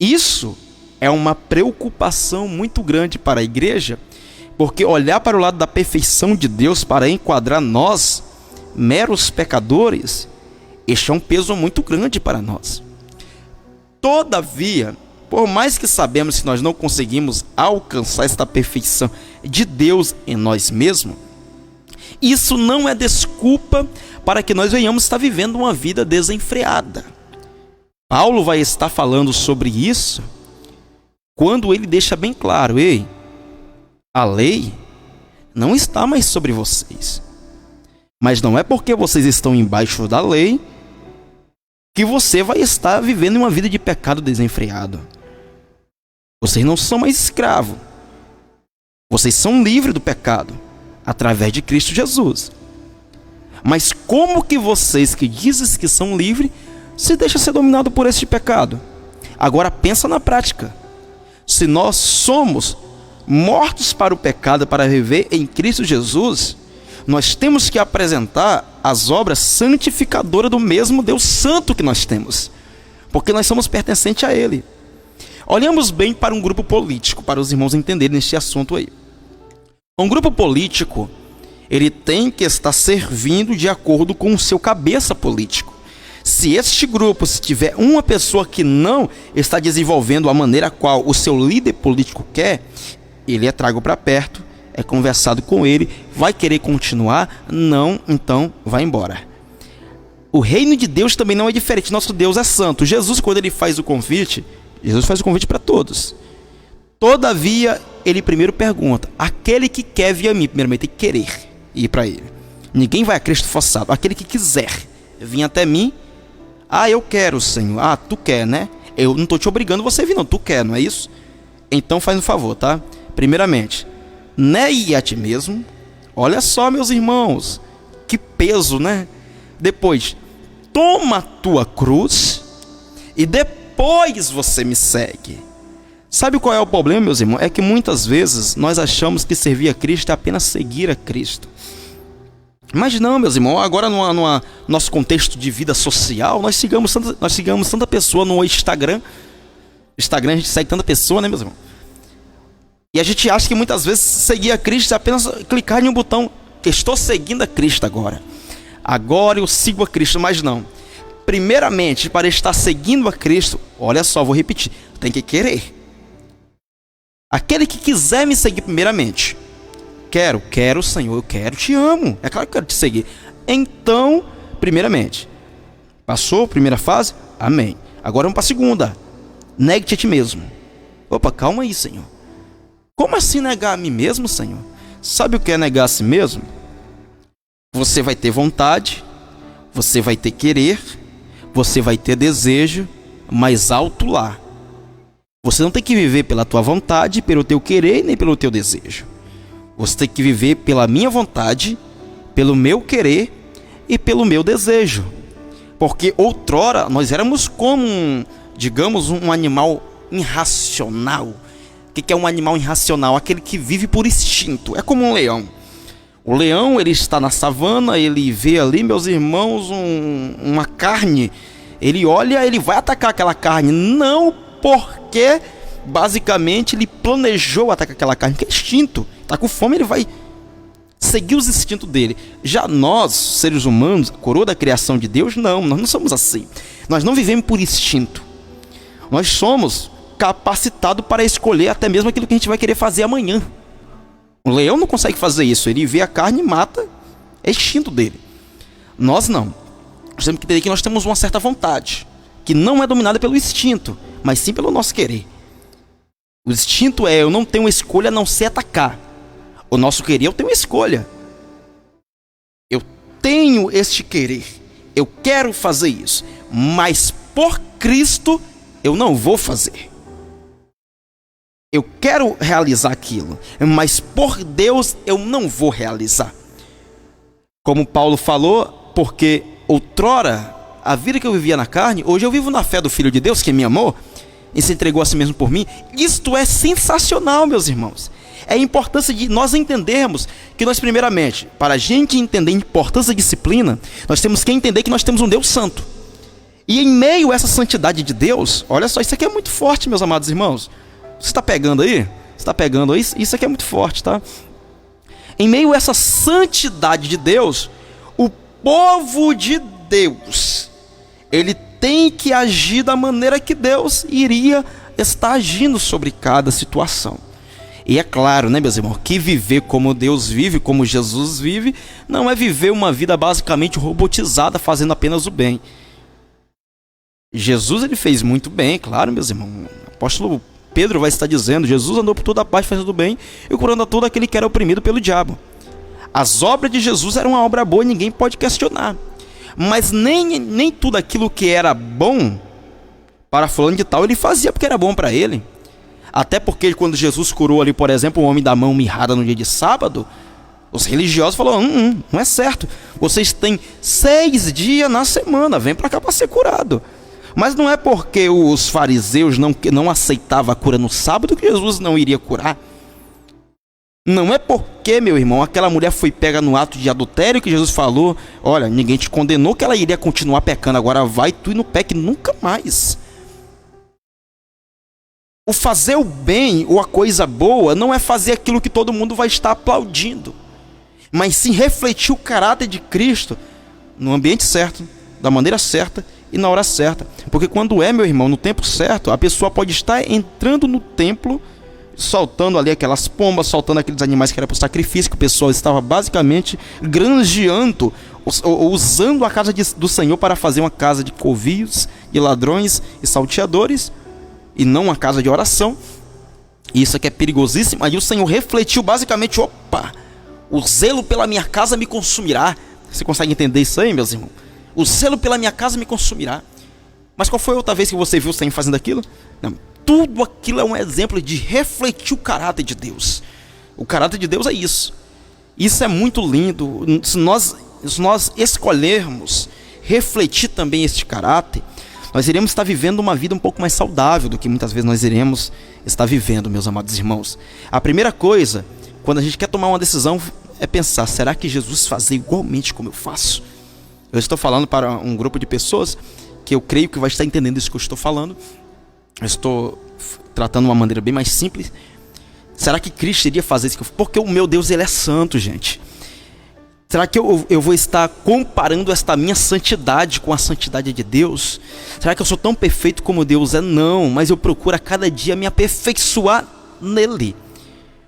Isso é uma preocupação muito grande para a igreja, porque olhar para o lado da perfeição de Deus para enquadrar nós, meros pecadores, este é um peso muito grande para nós. Todavia, por mais que sabemos que nós não conseguimos alcançar esta perfeição de Deus em nós mesmos, isso não é desculpa para que nós venhamos estar vivendo uma vida desenfreada. Paulo vai estar falando sobre isso quando ele deixa bem claro: ei, a lei não está mais sobre vocês. Mas não é porque vocês estão embaixo da lei que você vai estar vivendo uma vida de pecado desenfreado. Vocês não são mais escravos. Vocês são livres do pecado através de Cristo Jesus. Mas como que vocês que dizem que são livres se deixam ser dominados por este pecado? Agora pensa na prática. Se nós somos mortos para o pecado para viver em Cristo Jesus, nós temos que apresentar as obras santificadoras do mesmo Deus Santo que nós temos, porque nós somos pertencentes a Ele. Olhamos bem para um grupo político, para os irmãos entenderem este assunto aí. Um grupo político, ele tem que estar servindo de acordo com o seu cabeça político. Se este grupo, se tiver uma pessoa que não está desenvolvendo a maneira a qual o seu líder político quer, ele é trago para perto, é conversado com ele, vai querer continuar? Não, então vai embora. O reino de Deus também não é diferente, nosso Deus é santo. Jesus, quando ele faz o convite, Jesus faz o convite para todos. Todavia, ele primeiro pergunta: aquele que quer vir a mim, primeiramente tem que querer ir para ele. Ninguém vai a Cristo forçado. Aquele que quiser vir até mim, eu quero, Senhor. Tu quer, né? Eu não estou te obrigando você a vir, não. Tu quer, não é isso? Então faz um favor, tá? Primeiramente, negue a ti mesmo. Olha só, meus irmãos, que peso, né? Depois, toma a tua cruz e depois você me segue. Sabe qual é o problema, meus irmãos? É que muitas vezes nós achamos que servir a Cristo é apenas seguir a Cristo. Mas não, meus irmãos, agora no nosso contexto de vida social, nós sigamos tanta pessoa no Instagram. Instagram a gente segue tanta pessoa, né, meus irmãos? E a gente acha que muitas vezes seguir a Cristo é apenas clicar em um botão: estou seguindo a Cristo agora. Agora eu sigo a Cristo, mas não. Primeiramente, para estar seguindo a Cristo, olha só, vou repetir, tem que querer. Aquele que quiser me seguir primeiramente, quero, Senhor, eu quero, te amo, é claro que eu quero te seguir. Então, primeiramente, passou a primeira fase? Amém. Agora vamos para a segunda. Negue-te a ti mesmo. Opa, calma aí, Senhor. Como assim negar a mim mesmo, Senhor? Sabe o que é negar a si mesmo? Você vai ter vontade, você vai ter querer, você vai ter desejo, mas alto lá. Você não tem que viver pela tua vontade, pelo teu querer, nem pelo teu desejo. Você tem que viver pela minha vontade, pelo meu querer e pelo meu desejo. Porque outrora nós éramos como, digamos, um animal irracional. O que é um animal irracional? Aquele que vive por instinto. É como um leão. O leão, ele está na savana, ele vê ali, meus irmãos, uma carne. Ele olha, ele vai atacar aquela carne. Não porque, basicamente, ele planejou atacar aquela carne, que é instinto. Está com fome, ele vai seguir os instintos dele. Já nós, seres humanos, a coroa da criação de Deus, nós não somos assim. Nós não vivemos por instinto. Nós somos capacitados para escolher até mesmo aquilo que a gente vai querer fazer amanhã. O leão não consegue fazer isso. Ele vê a carne e mata. É instinto dele. Nós não. Nós temos que entender que nós temos uma certa vontade, que não é dominada pelo instinto, mas sim pelo nosso querer. O instinto é: eu não tenho escolha a não ser atacar. O nosso querer, eu tenho escolha. Eu tenho este querer. Eu quero fazer isso. Mas por Cristo, eu não vou fazer. Eu quero realizar aquilo, mas por Deus eu não vou realizar. Como Paulo falou, porque outrora, a vida que eu vivia na carne, hoje eu vivo na fé do Filho de Deus, que me amou e se entregou a si mesmo por mim. Isto é sensacional, meus irmãos. É a importância de nós entendermos que nós, primeiramente, para a gente entender a importância da disciplina, nós temos que entender que nós temos um Deus santo. E em meio a essa santidade de Deus, olha só, isso aqui é muito forte, meus amados irmãos. Você está pegando aí? Você está pegando aí? Isso aqui é muito forte, tá? Em meio a essa santidade de Deus, o povo de Deus, ele tem que agir da maneira que Deus iria estar agindo sobre cada situação. E é claro, né, meus irmãos, que viver como Deus vive, como Jesus vive, não é viver uma vida basicamente robotizada, fazendo apenas o bem. Jesus, ele fez muito bem, claro, meus irmãos. O apóstolo Pedro vai estar dizendo: Jesus andou por toda a parte fazendo bem e curando a todo aquele que era oprimido pelo diabo. As obras de Jesus eram uma obra boa e ninguém pode questionar. Mas nem tudo aquilo que era bom para fulano de tal ele fazia porque era bom para ele. Até porque quando Jesus curou ali, por exemplo, um homem da mão mirrada no dia de sábado, os religiosos falaram: não é certo. Vocês têm 6 dias na semana, vem para cá para ser curado. Mas não é porque os fariseus não aceitavam a cura no sábado que Jesus não iria curar. Não é porque, meu irmão, aquela mulher foi pega no ato de adultério que Jesus falou: olha, ninguém te condenou, que ela iria continuar pecando, agora vai tu e não peque nunca mais. O fazer o bem ou a coisa boa não é fazer aquilo que todo mundo vai estar aplaudindo, mas sim refletir o caráter de Cristo no ambiente certo, da maneira certa e na hora certa. Porque quando meu irmão, no tempo certo, a pessoa pode estar entrando no templo, soltando ali aquelas pombas, soltando aqueles animais que era para o sacrifício, que o pessoal estava basicamente granjeando, usando a casa do Senhor para fazer uma casa de covios, de ladrões e salteadores, e não uma casa de oração. E isso aqui é perigosíssimo. Aí o Senhor refletiu basicamente: opa, o zelo pela minha casa me consumirá. Você consegue entender isso aí, meus irmãos? O zelo pela minha casa me consumirá. Mas qual foi a outra vez que você viu o Senhor fazendo aquilo? Não, tudo aquilo é um exemplo de refletir o caráter de Deus. O caráter de Deus é isso. Isso é muito lindo. Se nós escolhermos refletir também este caráter, nós iremos estar vivendo uma vida um pouco mais saudável do que muitas vezes nós iremos estar vivendo, meus amados irmãos. A primeira coisa, quando a gente quer tomar uma decisão, é pensar: será que Jesus fazia igualmente como eu faço? Eu estou falando para um grupo de pessoas que eu creio que vai estar entendendo isso que eu estou falando. Eu estou tratando de uma maneira bem mais simples. Será que Cristo iria fazer isso? Porque o meu Deus, ele é santo, gente. Será que eu vou estar comparando esta minha santidade com a santidade de Deus? Será que eu sou tão perfeito como Deus é? Não, mas eu procuro a cada dia me aperfeiçoar nele.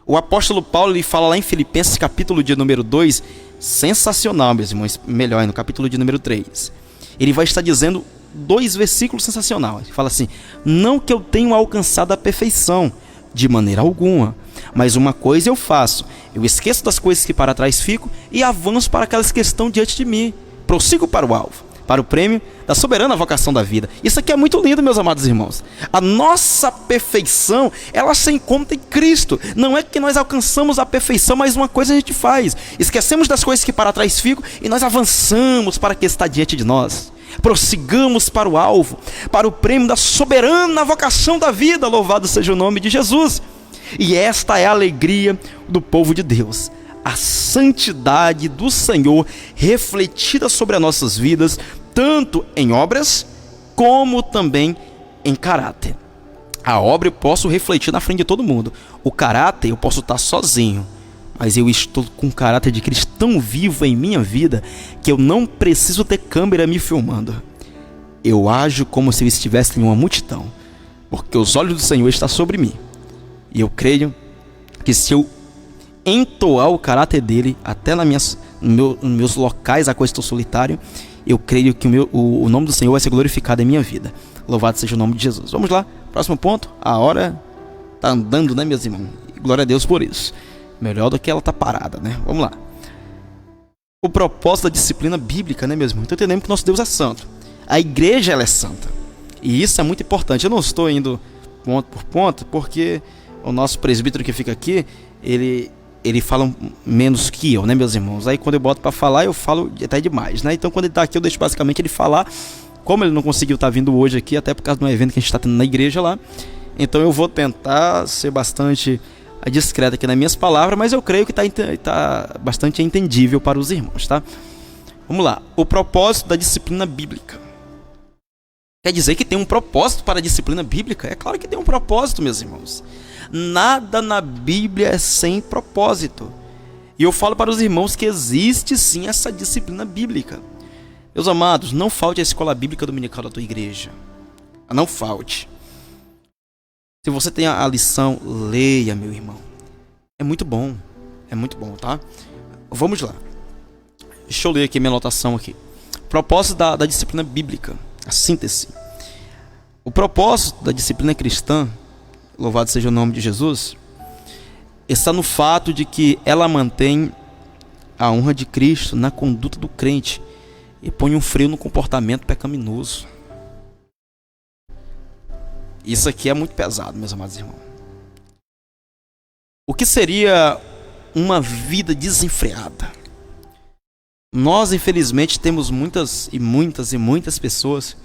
O apóstolo Paulo, ele fala lá em Filipenses capítulo de número 2, sensacional, meus irmãos, melhor, no capítulo de número 3. Ele vai estar dizendo 2 versículos sensacionais. Ele fala assim: não que eu tenha alcançado a perfeição, de maneira alguma, mas uma coisa eu faço: eu esqueço das coisas que para trás fico e avanço para aquelas que estão diante de mim. Prossigo para o alvo, para o prêmio da soberana vocação da vida. Isso aqui é muito lindo, meus amados irmãos. A nossa perfeição, ela se encontra em Cristo. Não é que nós alcançamos a perfeição, mas uma coisa a gente faz: esquecemos das coisas que para trás ficam e nós avançamos para o que está diante de nós. Prossigamos para o alvo, para o prêmio da soberana vocação da vida. Louvado seja o nome de Jesus. E esta é a alegria do povo de Deus, a santidade do Senhor refletida sobre as nossas vidas, tanto em obras como também em caráter. A obra eu posso refletir na frente de todo mundo, o caráter eu posso estar sozinho, mas eu estou com o caráter de Cristo tão vivo em minha vida que eu não preciso ter câmera me filmando. Eu ajo como se eu estivesse em uma multidão, porque os olhos do Senhor estão sobre mim. E eu creio que se eu entoar o caráter dele até nos meus locais a qual estou solitário, eu creio que o nome do Senhor vai ser glorificado em minha vida. Louvado seja o nome de Jesus. Vamos lá, próximo ponto. A hora está andando, né, meus irmãos? E glória a Deus por isso. Melhor do que ela tá parada, né? Vamos lá. O propósito da disciplina bíblica, né, meus irmãos? Então entendemos que nosso Deus é santo. A igreja, ela é santa. E isso é muito importante. Eu não estou indo ponto por ponto, porque o nosso presbítero que fica aqui, ele fala menos que eu, né, meus irmãos? Aí quando eu boto para falar, eu falo até demais, né? Então quando ele tá aqui, eu deixo basicamente ele falar. Como ele não conseguiu estar vindo hoje aqui, até por causa de um evento que a gente está tendo na igreja lá, então eu vou tentar ser bastante discreto aqui nas minhas palavras, mas eu creio que tá bastante entendível para os irmãos, tá? Vamos lá. O propósito da disciplina bíblica. Quer dizer que tem um propósito para a disciplina bíblica? É claro que tem um propósito, meus irmãos. Nada na Bíblia é sem propósito. E eu falo para os irmãos que existe sim essa disciplina bíblica. Meus amados, não falte a escola bíblica dominical da tua igreja. Não falte. Se você tem a lição, leia, meu irmão. É muito bom, tá? Vamos lá. Deixa eu ler aqui minha anotação aqui. Propósito da disciplina bíblica. A síntese. O propósito da disciplina cristã, louvado seja o nome de Jesus, está no fato de que ela mantém a honra de Cristo na conduta do crente e põe um freio no comportamento pecaminoso. Isso aqui é muito pesado, meus amados irmãos. O que seria uma vida desenfreada? Nós, infelizmente, temos muitas pessoas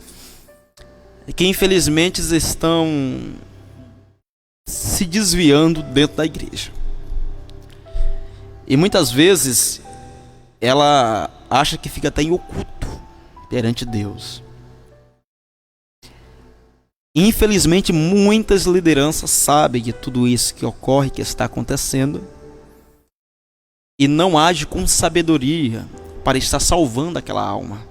que, infelizmente, estão se desviando dentro da igreja. E muitas vezes ela acha que fica até em oculto perante Deus. Infelizmente, muitas lideranças sabem de tudo isso que ocorre, que está acontecendo, e não agem com sabedoria para estar salvando aquela alma.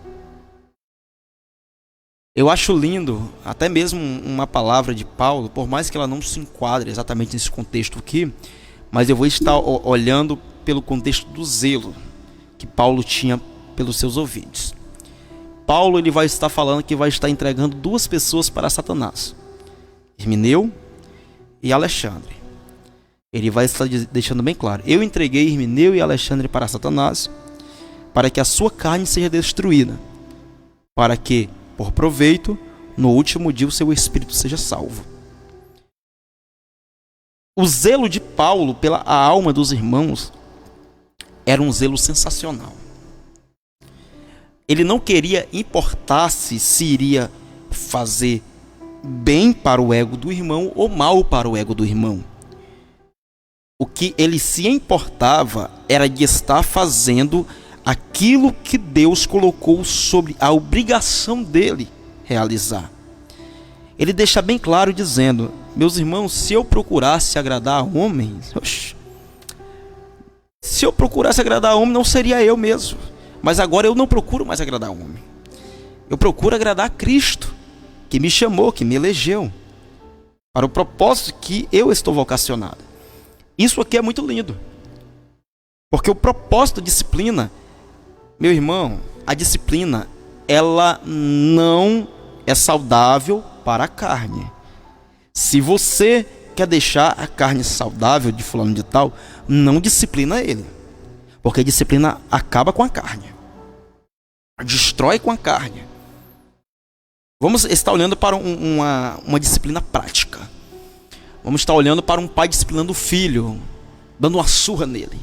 Eu acho lindo, até mesmo uma palavra de Paulo, por mais que ela não se enquadre exatamente nesse contexto aqui, mas eu vou estar olhando pelo contexto do zelo que Paulo tinha pelos seus ouvintes. Paulo ele vai estar falando que vai estar entregando duas pessoas para Satanás, Himeneu e Alexandre. Ele vai estar deixando bem claro: eu entreguei Himeneu e Alexandre para Satanás, para que a sua carne seja destruída, para que, por proveito, no último dia o seu espírito seja salvo. O zelo de Paulo pela alma dos irmãos era um zelo sensacional. Ele não queria importar-se se iria fazer bem para o ego do irmão ou mal para o ego do irmão. O que ele se importava era de estar fazendo aquilo que Deus colocou sobre a obrigação dele realizar. Ele deixa bem claro dizendo: meus irmãos, se eu procurasse agradar a homens, se eu procurasse agradar a homem, não seria eu mesmo. Mas agora eu não procuro mais agradar a homem. Eu procuro agradar a Cristo, que me chamou, que me elegeu, para o propósito que eu estou vocacionado. Isso aqui é muito lindo. Porque o propósito da disciplina, meu irmão, a disciplina, ela não é saudável para a carne. Se você quer deixar a carne saudável de fulano de tal, não disciplina ele. Porque a disciplina acaba com a carne. Destrói com a carne. Vamos estar olhando para uma disciplina prática. Vamos estar olhando para um pai disciplinando o filho, dando uma surra nele.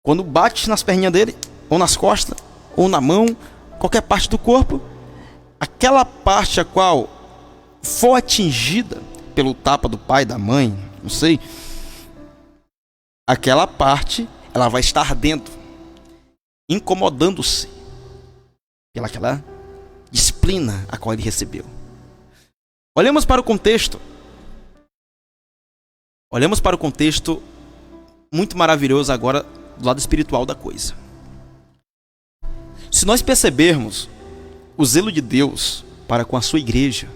Quando bate nas perninhas dele, ou nas costas, ou na mão, qualquer parte do corpo, aquela parte a qual for atingida pelo tapa do pai, da mãe, não sei, aquela parte, ela vai estar ardendo, incomodando-se pelaquela disciplina a qual ele recebeu. Olhemos para o contexto. Olhemos para o contexto muito maravilhoso agora do lado espiritual da coisa. Se nós percebermos o zelo de Deus para com a sua igreja,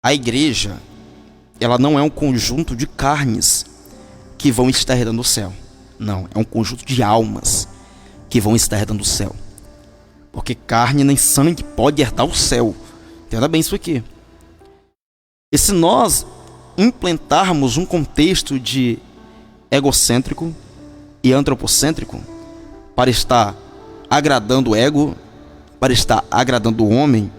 a igreja, ela não é um conjunto de carnes que vão estar herdando o céu. Não, é um conjunto de almas que vão estar herdando o céu. Porque carne nem sangue pode herdar o céu. Entenda bem isso aqui. E se nós implantarmos um contexto de egocêntrico e antropocêntrico para estar agradando o ego, para estar agradando o homem,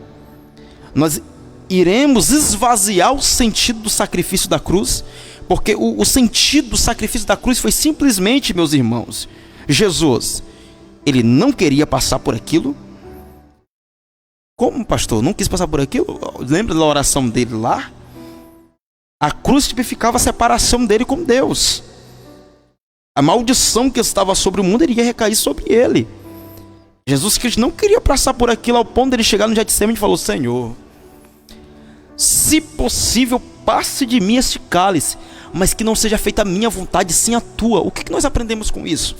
nós iremos esvaziar o sentido do sacrifício da cruz, porque o sentido do sacrifício da cruz foi simplesmente, meus irmãos, Jesus, ele não queria passar por aquilo. Como, pastor? Não quis passar por aquilo? Lembra da oração dele lá? A cruz tipificava a separação dele com Deus. A maldição que estava sobre o mundo iria recair sobre ele. Jesus Cristo não queria passar por aquilo, ao ponto de ele chegar no Getsemane e falou: Senhor, se possível, passe de mim este cálice, mas que não seja feita a minha vontade, sim a tua. O que nós aprendemos com isso?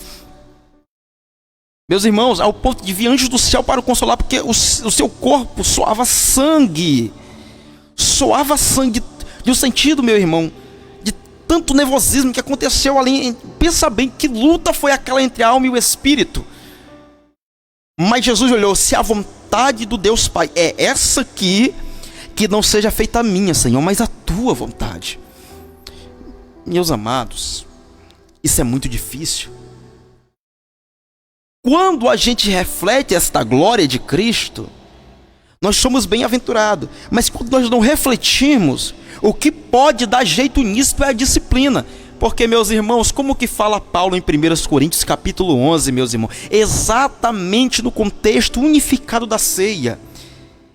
Meus irmãos, ao ponto de vir anjos do céu para o consolar, porque o seu corpo soava sangue. Soava sangue. E o sentido, meu irmão, de tanto nervosismo que aconteceu ali. Pensa bem, que luta foi aquela entre a alma e o espírito. Mas Jesus olhou: se a vontade do Deus Pai é essa aqui, que não seja feita a minha, Senhor, mas a tua vontade. Meus amados, isso é muito difícil. Quando a gente reflete esta glória de Cristo, nós somos bem-aventurados. Mas quando nós não refletimos, o que pode dar jeito nisso é a disciplina. Porque, meus irmãos, como que fala Paulo em 1 Coríntios capítulo 11, meus irmãos? Exatamente no contexto unificado da ceia.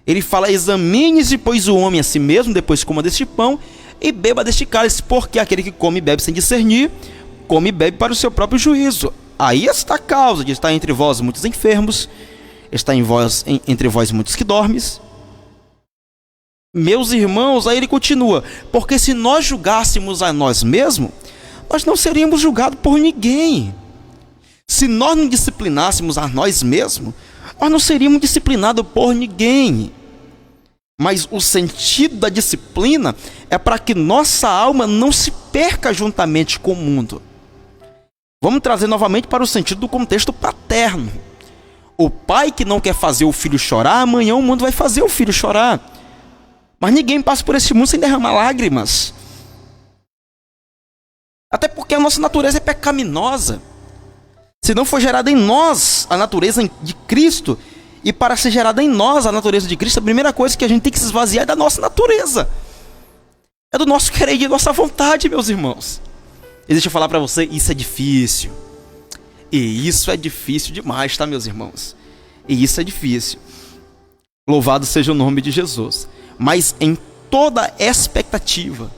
Ele fala: examine-se, pois, o homem a si mesmo, depois coma deste pão e beba deste cálice, porque aquele que come e bebe sem discernir, come e bebe para o seu próprio juízo. Aí está a causa de estar entre vós muitos enfermos, está entre vós muitos que dormes. Meus irmãos, aí ele continua: porque se nós julgássemos a nós mesmos, nós não seríamos julgados por ninguém. Se nós não disciplinássemos a nós mesmos, nós não seríamos disciplinados por ninguém. Mas o sentido da disciplina é para que nossa alma não se perca juntamente com o mundo. Vamos trazer novamente para o sentido do contexto paterno. O pai que não quer fazer o filho chorar, amanhã o mundo vai fazer o filho chorar. Mas ninguém passa por esse mundo sem derramar lágrimas. Até porque a nossa natureza é pecaminosa. Se não for gerada em nós a natureza de Cristo, e para ser gerada em nós a natureza de Cristo, a primeira coisa que a gente tem que se esvaziar é da nossa natureza. É do nosso querer e da nossa vontade, meus irmãos. E deixa eu falar para você, isso é difícil. E isso é difícil demais, tá, meus irmãos? E isso é difícil. Louvado seja o nome de Jesus. Mas em toda expectativa,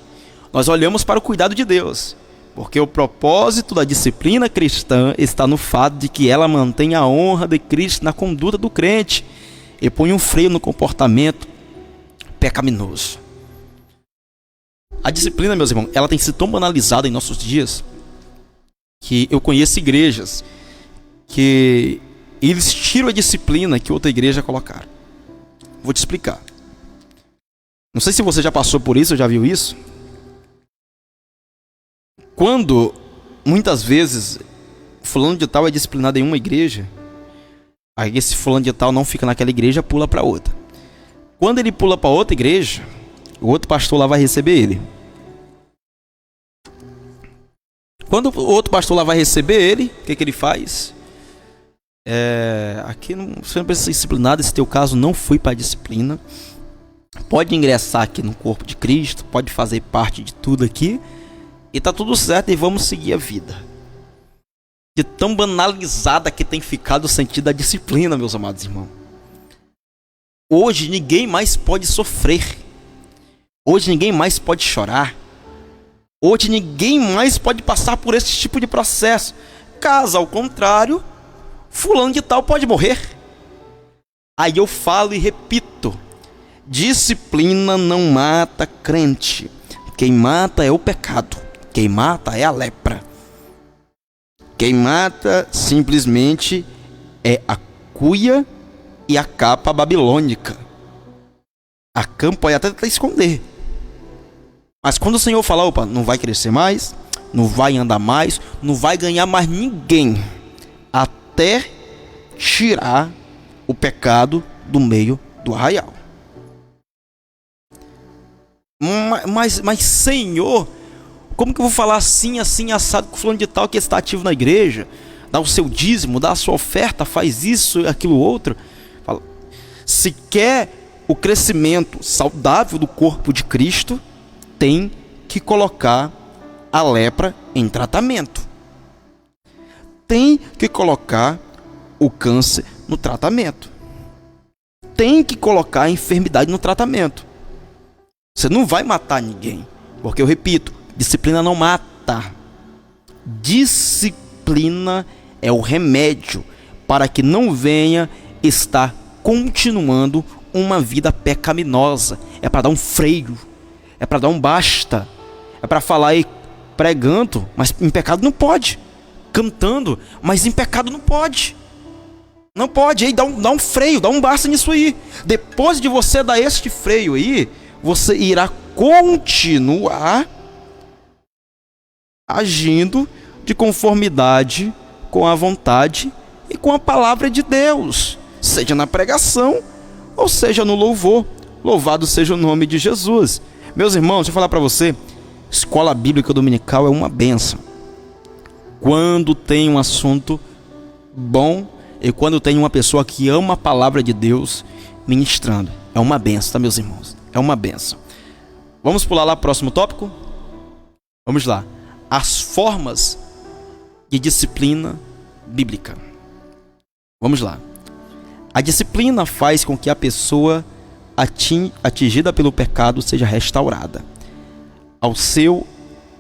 nós olhamos para o cuidado de Deus. Porque o propósito da disciplina cristã está no fato de que ela mantém a honra de Cristo na conduta do crente e põe um freio no comportamento pecaminoso. A disciplina, meus irmãos, ela tem sido tão banalizada em nossos dias que eu conheço igrejas que eles tiram a disciplina que outra igreja colocaram. Vou te explicar. Não sei se você já passou por isso ou já viu isso. Quando, muitas vezes, fulano de tal é disciplinado em uma igreja, aí esse fulano de tal não fica naquela igreja, pula para outra. Quando ele pula para outra igreja, o outro pastor lá vai receber ele. Quando o outro pastor lá vai receber ele, o que ele faz? Aqui você não precisa ser disciplinado, esse teu caso não foi para a disciplina. Pode ingressar aqui no corpo de Cristo, pode fazer parte de tudo aqui, e tá tudo certo e vamos seguir a vida. De tão banalizada que tem ficado o sentido da disciplina, meus amados irmãos. Hoje ninguém mais pode sofrer. Hoje ninguém mais pode chorar. Hoje ninguém mais pode passar por esse tipo de processo. Caso ao contrário, fulano de tal pode morrer. Aí eu falo e repito: disciplina não mata crente. Quem mata é o pecado. Quem mata é a lepra. Quem mata simplesmente é a cuia e a capa babilônica. A cama pode até esconder. Mas quando o Senhor falar: opa, não vai crescer mais, não vai andar mais, não vai ganhar mais ninguém, até tirar o pecado do meio do arraial. Mas Senhor, como que eu vou falar assim, assado com o fulano de tal que está ativo na igreja, dá o seu dízimo, dá a sua oferta, faz isso, aquilo, outro? Fala, se quer o crescimento saudável do corpo de Cristo, tem que colocar a lepra em tratamento. Tem que colocar o câncer no tratamento. Tem que colocar a enfermidade no tratamento. Você não vai matar ninguém. Porque eu repito, disciplina não mata. Disciplina é o remédio para que não venha estar continuando uma vida pecaminosa. É para dar um freio, é para dar um basta, é para falar aí pregando, mas em pecado não pode, cantando, mas em pecado não pode. Não pode, aí dá um freio, dá um basta nisso aí. Depois de você dar este freio aí, você irá continuar agindo de conformidade com a vontade e com a palavra de Deus, seja na pregação ou seja no louvor. Louvado seja o nome de Jesus. Meus irmãos, deixa eu falar para você, escola bíblica dominical é uma bênção. Quando tem um assunto bom e quando tem uma pessoa que ama a palavra de Deus ministrando, é uma bênção, tá, meus irmãos? É uma bênção. Vamos pular lá, próximo tópico? Vamos lá. As formas de disciplina bíblica. Vamos lá. A disciplina faz com que a pessoa atingida pelo pecado seja restaurada ao seu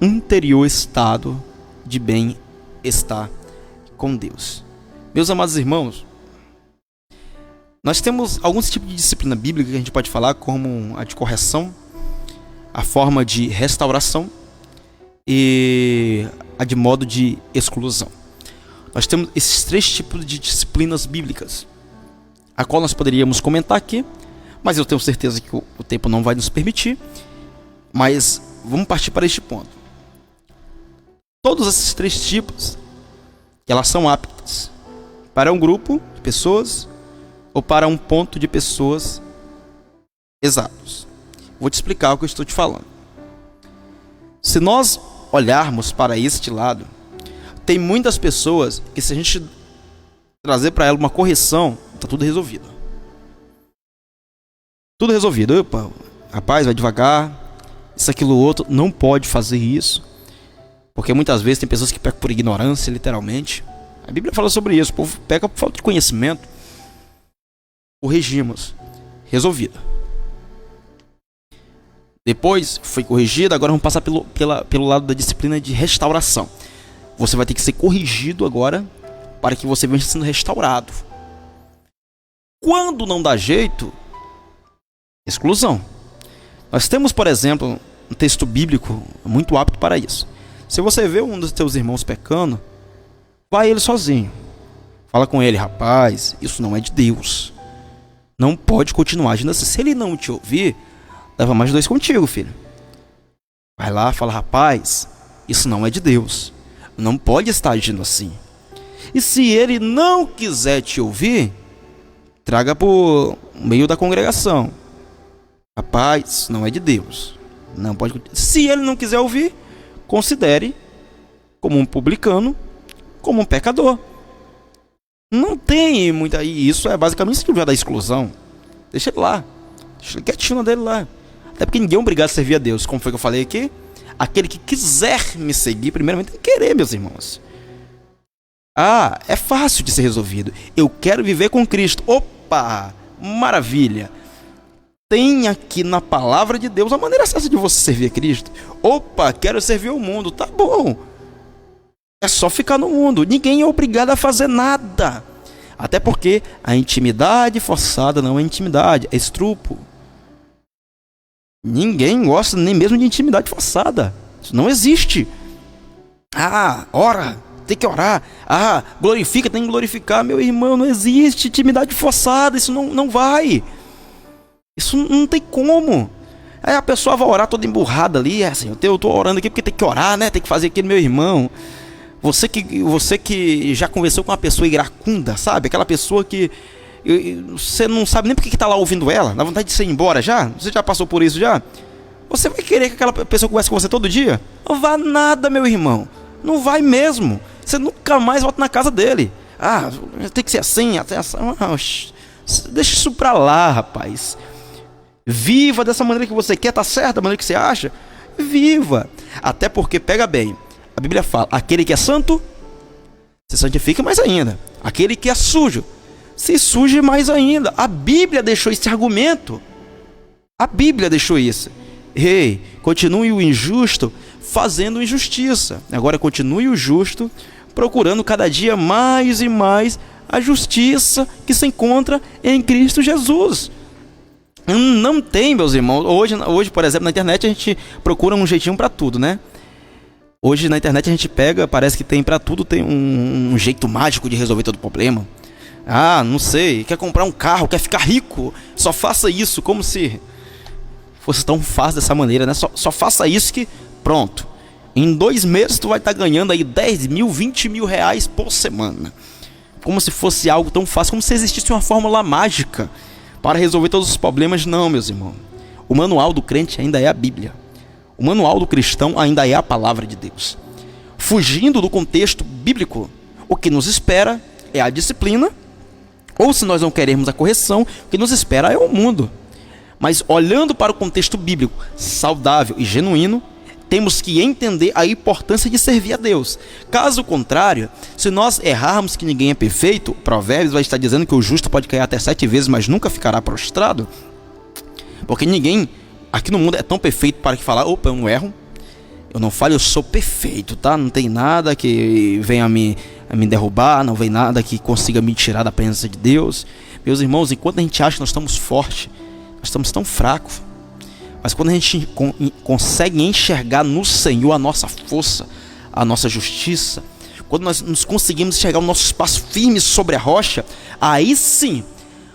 interior estado de bem-estar com Deus. Meus amados irmãos, nós temos alguns tipos de disciplina bíblica que a gente pode falar, como a de correção, a forma de restauração e a de modo de exclusão. Nós temos esses três tipos de disciplinas bíblicas, a qual nós poderíamos comentar aqui, mas eu tenho certeza que o tempo não vai nos permitir. Mas vamos partir para este ponto. Todos esses três tipos, elas são aptas para um grupo de pessoas ou para um ponto de pessoas exatos. Vou te explicar o que eu estou te falando. Se nós olharmos para este lado, tem muitas pessoas que, se a gente trazer para ela uma correção, está tudo resolvido. Tudo resolvido. Opa, rapaz, vai devagar, isso, aquilo, outro. Não pode fazer isso, porque muitas vezes tem pessoas que pecam por ignorância, literalmente. A Bíblia fala sobre isso. O povo peca por falta de conhecimento. Corrigimos. Resolvido. Depois foi corrigido. Agora vamos passar pelo lado da disciplina de restauração. Você vai ter que ser corrigido agora para que você venha sendo restaurado. Quando não dá jeito, exclusão. Nós temos, por exemplo, um texto bíblico muito apto para isso. Se você vê um dos teus irmãos pecando, vai ele sozinho. Fala com ele: rapaz, isso não é de Deus. Não pode continuar agindo assim. Se ele não te ouvir, leva mais dois contigo, filho. Vai lá, fala: rapaz, isso não é de Deus. Não pode estar agindo assim. E se ele não quiser te ouvir, traga por meio da congregação: rapaz, não é de Deus. Não pode. Se ele não quiser ouvir, considere como um publicano, como um pecador. Não tem muita. Isso é basicamente isso que vai da exclusão. Deixa ele lá. Deixa ele quietinho dele lá. Até porque ninguém é obrigado a servir a Deus. Como foi que eu falei aqui? Aquele que quiser me seguir, primeiramente tem que querer, meus irmãos. Ah, é fácil de ser resolvido. Eu quero viver com Cristo. Opa, maravilha. Tem aqui na palavra de Deus a maneira certa de você servir a Cristo. Opa, quero servir o mundo. Tá bom. É só ficar no mundo. Ninguém é obrigado a fazer nada. Até porque a intimidade forçada não é intimidade, é estrupo. Ninguém gosta nem mesmo de intimidade forçada. Isso não existe. Ah, ora, tem que orar. Ah, glorifica, tem que glorificar. Meu irmão, não existe intimidade forçada. Isso não vai. Isso não tem como. Aí a pessoa vai orar toda emburrada ali. Assim, eu tô orando aqui porque tem que orar, né? Tem que fazer aquilo, meu irmão. Você que já conversou com uma pessoa iracunda, sabe? Aquela pessoa que você não sabe nem porque que tá lá ouvindo ela. Dá vontade de você ir embora já? Você já passou por isso já? Você vai querer que aquela pessoa converse com você todo dia? Não vai nada, meu irmão. Não vai mesmo. Você nunca mais volta na casa dele. Ah, tem que ser assim, até assim. Deixa isso pra lá, rapaz. Viva dessa maneira que você quer, tá certo? Da maneira que você acha. Viva. Até porque, pega bem, a Bíblia fala: aquele que é santo, se santifica mais ainda. Aquele que é sujo, se suje mais ainda. A Bíblia deixou esse argumento. A Bíblia deixou isso. Ei, continue o injusto fazendo injustiça. Agora continue o justo procurando cada dia mais e mais a justiça que se encontra em Cristo Jesus. Não tem, meus irmãos. Hoje, por exemplo, na internet a gente procura um jeitinho para tudo, né? Hoje na internet a gente pega, parece que tem para tudo, tem um jeito mágico de resolver todo problema. Ah, não sei, quer comprar um carro, quer ficar rico, só faça isso, como se fosse tão fácil dessa maneira, né? Só faça isso que, pronto, em 2 meses tu vai estar ganhando aí 10 mil, 20 mil reais por semana. Como se fosse algo tão fácil, como se existisse uma fórmula mágica para resolver todos os problemas. Não, meus irmãos. O manual do crente ainda é a Bíblia. O manual do cristão ainda é a palavra de Deus. Fugindo do contexto bíblico, o que nos espera é a disciplina, ou se nós não queremos a correção, o que nos espera é o mundo. Mas olhando para o contexto bíblico saudável e genuíno, temos que entender a importância de servir a Deus. Caso contrário, se nós errarmos, que ninguém é perfeito, Provérbios vai estar dizendo que o justo pode cair até 7 vezes, mas nunca ficará prostrado, porque ninguém aqui no mundo é tão perfeito para que falar, opa, eu não erro, eu não falho, eu sou perfeito, tá? Não tem nada que venha a me derrubar, não vem nada que consiga me tirar da presença de Deus. Meus irmãos, enquanto a gente acha que nós estamos fortes, nós estamos tão fracos. Mas quando a gente consegue enxergar no Senhor a nossa força, a nossa justiça, quando nós nos conseguimos enxergar o nosso espaço firme sobre a rocha, aí sim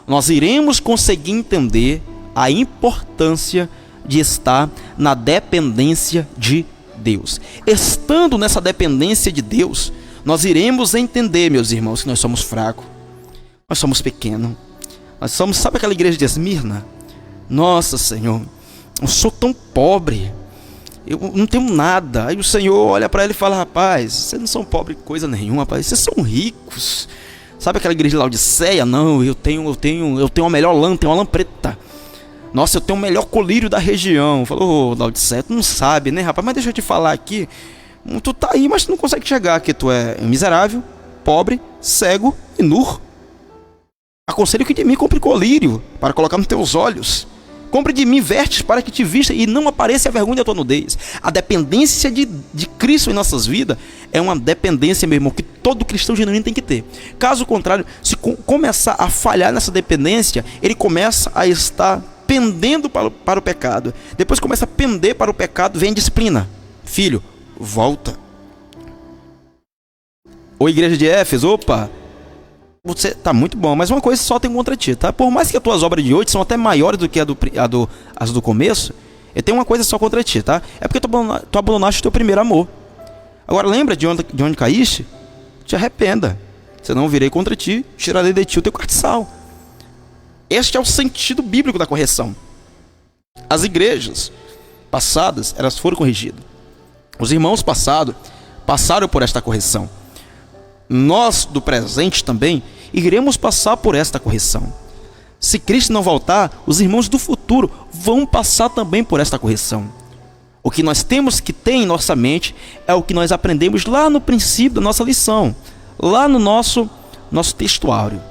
nós iremos conseguir entender a importância de estar na dependência de Deus. Estando nessa dependência de Deus, nós iremos entender, meus irmãos, que nós somos fracos, nós somos pequenos, nós somos, sabe aquela igreja de Esmirna? Nossa, Senhor, eu sou tão pobre, eu não tenho nada. Aí o Senhor olha para ele e fala, rapaz, vocês não são pobres coisa nenhuma, rapaz, vocês são ricos. Sabe aquela igreja de Laodiceia? Não, eu tenho a melhor lã, tenho uma lã preta. Nossa, eu tenho o melhor colírio da região. Falou, Laodiceia, tu não sabe, né, rapaz? Mas deixa eu te falar aqui, tu tá aí, mas tu não consegue chegar, que tu é miserável, pobre, cego e nu. Aconselho que de mim compre colírio para colocar nos teus olhos. Compre de mim vestes para que te vista e não apareça a vergonha da tua nudez. A dependência de Cristo em nossas vidas é uma dependência, meu irmão, que todo cristão genuíno tem que ter. Caso contrário, se começar a falhar nessa dependência, ele começa a estar pendendo para o pecado. Depois começa a pender para o pecado, vem a disciplina. Filho, volta. Ô igreja de Éfeso, opa, você tá muito bom, mas uma coisa só tem contra ti, tá? Por mais que as tuas obras de hoje são até maiores do que as do começo, eu tenho uma coisa só contra ti, tá? É porque tu abandonaste o teu primeiro amor. Agora lembra de onde caíste? Te arrependa, senão virei contra ti, tirarei de ti o teu castiçal. Este é o sentido bíblico da correção. As igrejas passadas, elas foram corrigidas. Os irmãos passados passaram por esta correção. Nós do presente também iremos passar por esta correção. Se Cristo não voltar, os irmãos do futuro vão passar também por esta correção. O que nós temos que ter em nossa mente é o que nós aprendemos lá no princípio da nossa lição, lá no nosso textuário.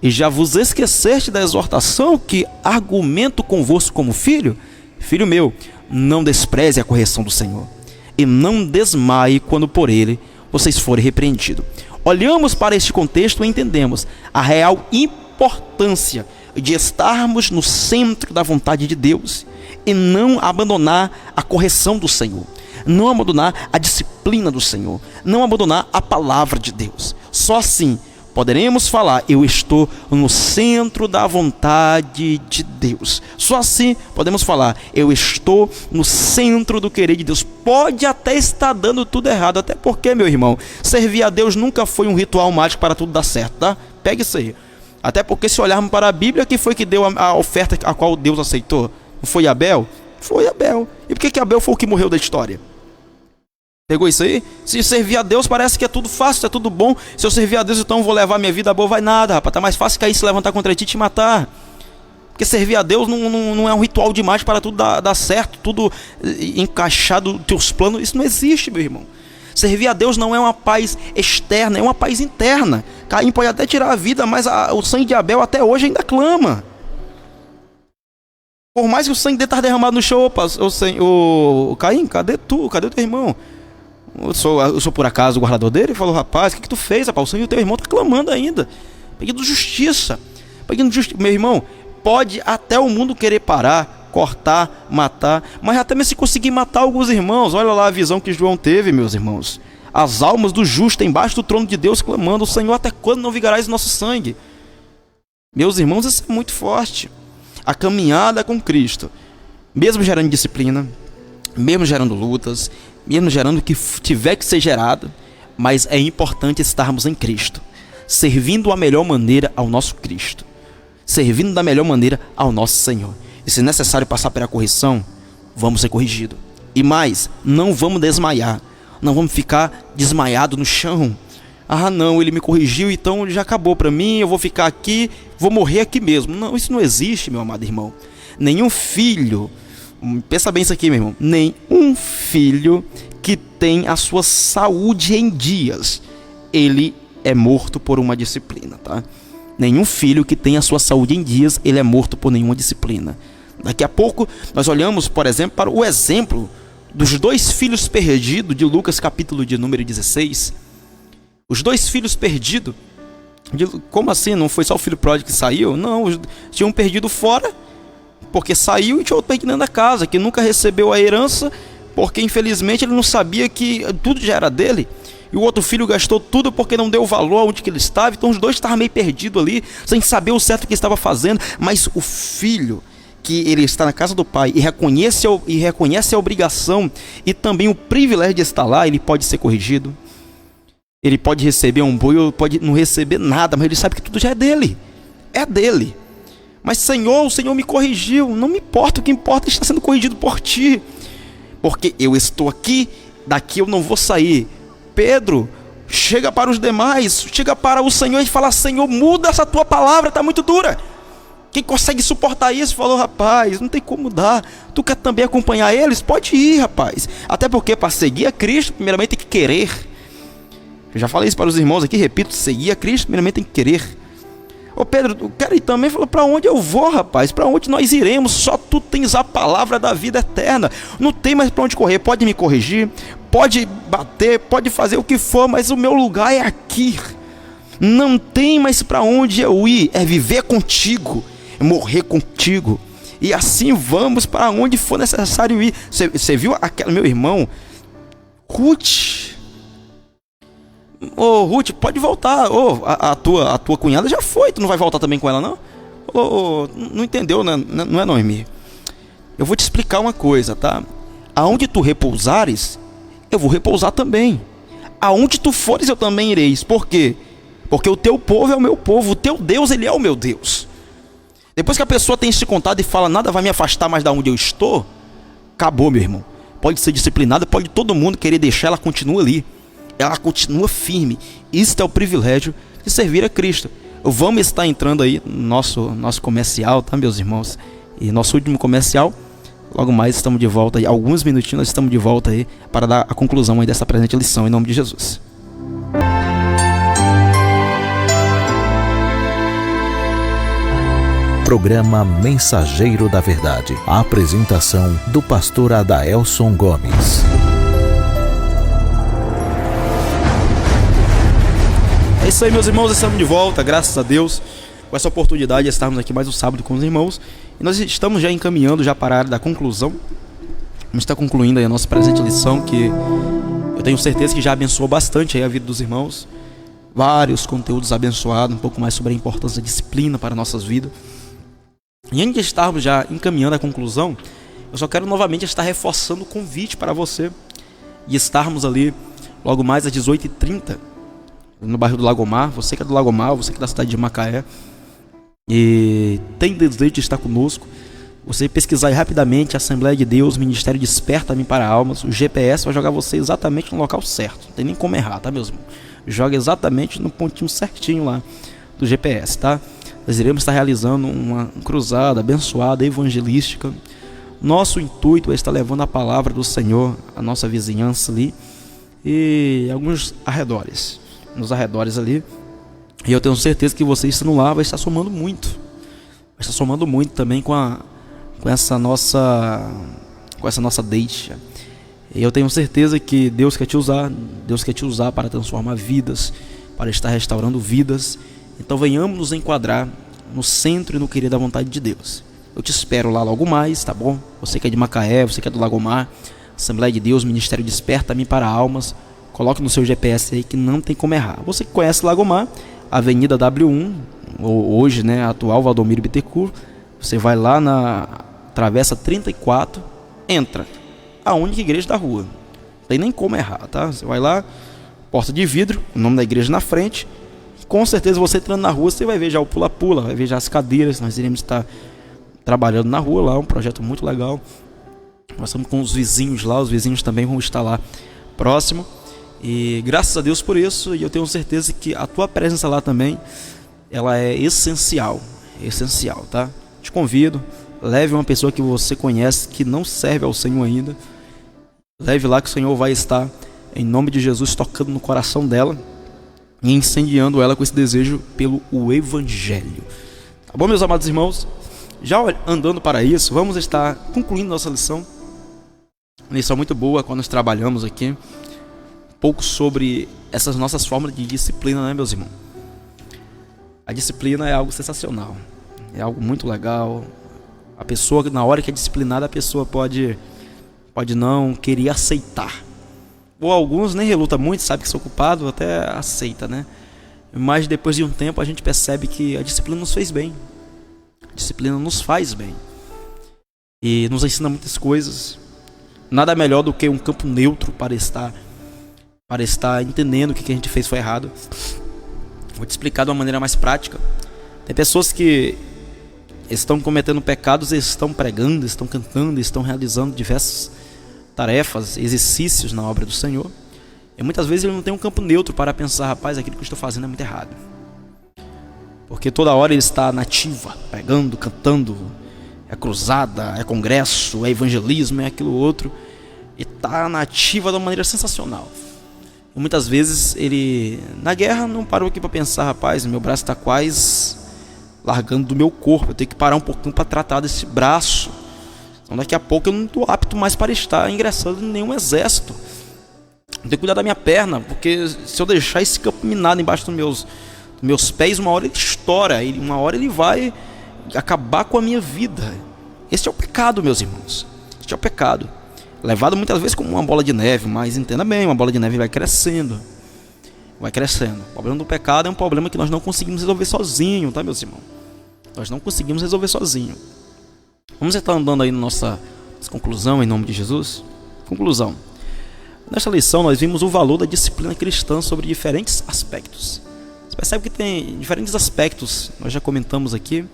E já vos esqueceste da exortação que argumento convosco como filho? Filho meu, não despreze a correção do Senhor, e não desmaie quando por ele vocês forem repreendidos. Olhamos para este contexto e entendemos a real importância de estarmos no centro da vontade de Deus e não abandonar a correção do Senhor, não abandonar a disciplina do Senhor, não abandonar a palavra de Deus. Só assim poderemos falar, eu estou no centro da vontade de Deus. Só assim podemos falar, eu estou no centro do querer de Deus. Pode até estar dando tudo errado, até porque, meu irmão, servir a Deus nunca foi um ritual mágico para tudo dar certo, tá? Pegue isso aí. Até porque se olharmos para a Bíblia, quem foi que deu a oferta a qual Deus aceitou? Não foi Abel? Foi Abel. E por que Abel foi o que morreu da história? Pegou isso aí? Se servir a Deus parece que é tudo fácil, é tudo bom. Se eu servir a Deus, então vou levar minha vida boa. Vai nada, rapaz. Tá mais fácil cair, se levantar contra ti e te matar. Porque servir a Deus não é um ritual demais para tudo dar certo, tudo encaixado nos teus planos. Isso não existe, meu irmão. Servir a Deus não é uma paz externa, é uma paz interna. Caim pode até tirar a vida, mas o sangue de Abel até hoje ainda clama. Por mais que o sangue dele esteja derramado no chão, opa, Caim, cadê tu? Cadê o teu irmão? Eu sou por acaso o guardador dele? Ele falou, rapaz, o que tu fez, rapaz? O sangue do teu irmão está clamando ainda, pedindo justiça. Meu irmão, pode até o mundo querer parar, cortar, matar, mas até mesmo se conseguir matar alguns irmãos, olha lá a visão que João teve, meus irmãos. As almas do justo embaixo do trono de Deus clamando, Senhor, até quando não vingarás o nosso sangue? Meus irmãos, isso é muito forte. A caminhada com Cristo, mesmo gerando disciplina, mesmo gerando lutas, mesmo gerando o que tiver que ser gerado, mas é importante estarmos em Cristo, servindo da melhor maneira ao nosso Cristo, servindo da melhor maneira ao nosso Senhor. E se necessário passar pela correção, vamos ser corrigidos. E mais, não vamos desmaiar, não vamos ficar desmaiado no chão. Ah não, ele me corrigiu, então já acabou para mim, eu vou ficar aqui, vou morrer aqui mesmo. Não, isso não existe, meu amado irmão. Nenhum filho, pensa bem isso aqui, meu irmão, nenhum filho que tem a sua saúde em dias, ele é morto por uma disciplina, tá? Nenhum filho que tem a sua saúde em dias, ele é morto por nenhuma disciplina. Daqui a pouco nós olhamos, por exemplo, para o exemplo dos 2 filhos perdidos de Lucas, capítulo de número 16. Os 2 filhos perdidos, como assim? Não foi só o filho pródigo que saiu? Não, tinha um perdido fora, porque saiu, e tinha outro perdido dentro da casa, que nunca recebeu a herança, porque infelizmente ele não sabia que tudo já era dele. E o outro filho gastou tudo porque não deu valor aonde que ele estava. Então os 2 estavam meio perdidos ali, sem saber o certo que estava fazendo. Mas o filho, que ele está na casa do pai e reconhece a obrigação e também o privilégio de estar lá, ele pode ser corrigido. Ele pode receber um boi ou pode não receber nada, mas ele sabe que tudo já é dele. É dele. Mas Senhor, o Senhor me corrigiu. Não me importa, o que importa é estar sendo corrigido por ti. Porque eu estou aqui, daqui eu não vou sair. Pedro, chega para os demais, chega para o Senhor e fala, Senhor, muda essa tua palavra, está muito dura. Quem consegue suportar isso? Falou, rapaz, não tem como mudar. Tu quer também acompanhar eles? Pode ir, rapaz. Até porque para seguir a Cristo, primeiramente tem que querer. Eu já falei isso para os irmãos aqui, repito, seguir a Cristo, primeiramente tem que querer. Ô Pedro, eu quero ir também. Falou, para onde eu vou, rapaz? Para onde nós iremos? Só tu tens a palavra da vida eterna. Não tem mais para onde correr. Pode me corrigir, pode bater, pode fazer o que for, mas o meu lugar é aqui. Não tem mais para onde eu ir. É viver contigo, é morrer contigo. E assim vamos para onde for necessário ir. Você viu aquela, meu irmão, Ruth? Ô Ruth, pode voltar. A tua cunhada já foi. Tu não vai voltar também com ela, não? Não entendeu, né? Não é, Noemi? Eu vou te explicar uma coisa, tá? Aonde tu repousares, eu vou repousar também. Aonde tu fores, eu também ireis. Por quê? Porque o teu povo é o meu povo. O teu Deus, ele é o meu Deus. Depois que a pessoa tem esse contato e fala, nada vai me afastar mais da onde eu estou, acabou, meu irmão. Pode ser disciplinada, pode todo mundo querer deixar, ela continua ali. Ela continua firme. Isso é o privilégio de servir a Cristo. Vamos estar entrando aí no nosso comercial, tá, meus irmãos? E nosso último comercial, logo mais estamos de volta aí. Alguns minutinhos nós estamos de volta aí para dar a conclusão aí dessa presente lição, em nome de Jesus. Programa Mensageiro da Verdade. A apresentação do pastor Adaelson Gomes. É isso aí, meus irmãos, estamos de volta, graças a Deus, com essa oportunidade de estarmos aqui mais um sábado com os irmãos. E nós estamos já encaminhando já para a área da conclusão. Vamos estar concluindo aí a nossa presente lição, que eu tenho certeza que já abençoou bastante aí a vida dos irmãos. Vários conteúdos abençoados, um pouco mais sobre a importância da disciplina para nossas vidas. E antes de estarmos já encaminhando a conclusão, eu só quero novamente estar reforçando o convite para você e estarmos ali logo mais às 18h30 no bairro do Lagomar. Você que é do Lagomar, você que é da cidade de Macaé e tem desejo de estar conosco, você pesquisar aí rapidamente Assembleia de Deus, Ministério Desperta-me para Almas. O GPS vai jogar você exatamente no local certo, não tem nem como errar, tá, meus irmãos? Joga exatamente no pontinho certinho lá do GPS, tá? Nós iremos estar realizando uma cruzada abençoada, evangelística. Nosso intuito é estar levando a palavra do Senhor à nossa vizinhança ali e alguns arredores, nos arredores ali. E eu tenho certeza que você estando lá vai estar somando muito. Vai estar somando muito também com com essa nossa deixa. E eu tenho certeza que Deus quer te usar para transformar vidas, para estar restaurando vidas. Então venhamos nos enquadrar no centro e no querer da vontade de Deus. Eu te espero lá logo mais, tá bom? Você que é de Macaé, você que é do Lagomar, Assembleia de Deus, Ministério Desperta-me para Almas. Coloque no seu GPS aí que não tem como errar. Você que conhece Lagomar, Avenida W1, ou hoje, né, atual Valdomiro Bittencourt, você vai lá na Travessa 34, entra. A única igreja da rua. Não tem nem como errar, tá? Você vai lá, porta de vidro, o nome da igreja na frente. Com certeza você entrando na rua, você vai ver já o pula-pula, vai ver já as cadeiras. Nós iremos estar trabalhando na rua lá, um projeto muito legal. Nós estamos com os vizinhos lá, os vizinhos também vão estar lá próximo. E graças a Deus por isso, e eu tenho certeza que a tua presença lá também, ela é essencial, tá? Te convido, leve uma pessoa que você conhece, que não serve ao Senhor ainda. Leve lá que o Senhor vai estar, em nome de Jesus, tocando no coração dela e incendiando ela com esse desejo pelo Evangelho. Tá bom, meus amados irmãos? Já andando para isso, vamos estar concluindo nossa lição. Uma lição muito boa quando nós trabalhamos aqui. Um pouco sobre essas nossas formas de disciplina, né, meus irmãos? A disciplina é algo sensacional. É algo muito legal. A pessoa, na hora que é disciplinada, a pessoa pode não querer aceitar. Ou alguns nem reluta muito, sabe que são culpados, até aceita, né? Mas depois de um tempo a gente percebe que a disciplina nos fez bem. A disciplina nos faz bem. E nos ensina muitas coisas. Nada melhor do que um campo neutro para estar entendendo o que a gente fez foi errado. Vou te explicar de uma maneira mais prática. Tem pessoas que estão cometendo pecados, estão pregando, estão cantando, estão realizando diversas tarefas, exercícios na obra do Senhor. E muitas vezes ele não tem um campo neutro para pensar, rapaz, aquilo que eu estou fazendo é muito errado. Porque toda hora ele está na ativa, pregando, cantando, é cruzada, é congresso, é evangelismo, é aquilo outro. E está na ativa de uma maneira sensacional. E muitas vezes ele, na guerra, não parou aqui para pensar, rapaz, meu braço está quase largando do meu corpo, eu tenho que parar um pouquinho para tratar desse braço. Então daqui a pouco eu não estou apto mais para estar ingressando em nenhum exército. Eu tenho que cuidar da minha perna, porque se eu deixar esse campo minado embaixo dos meus pés, uma hora ele estoura, uma hora ele vai acabar com a minha vida. Esse é o pecado, meus irmãos. Este é o pecado. Levado muitas vezes como uma bola de neve, mas entenda bem, uma bola de neve vai crescendo. Vai crescendo. O problema do pecado é um problema que nós não conseguimos resolver sozinho, tá, meus irmãos? Nós não conseguimos resolver sozinho. Vamos estar andando aí na nossa conclusão, em nome de Jesus? Conclusão. Nesta lição nós vimos o valor da disciplina cristã sobre diferentes aspectos. Você percebe que tem diferentes aspectos, nós já comentamos aqui,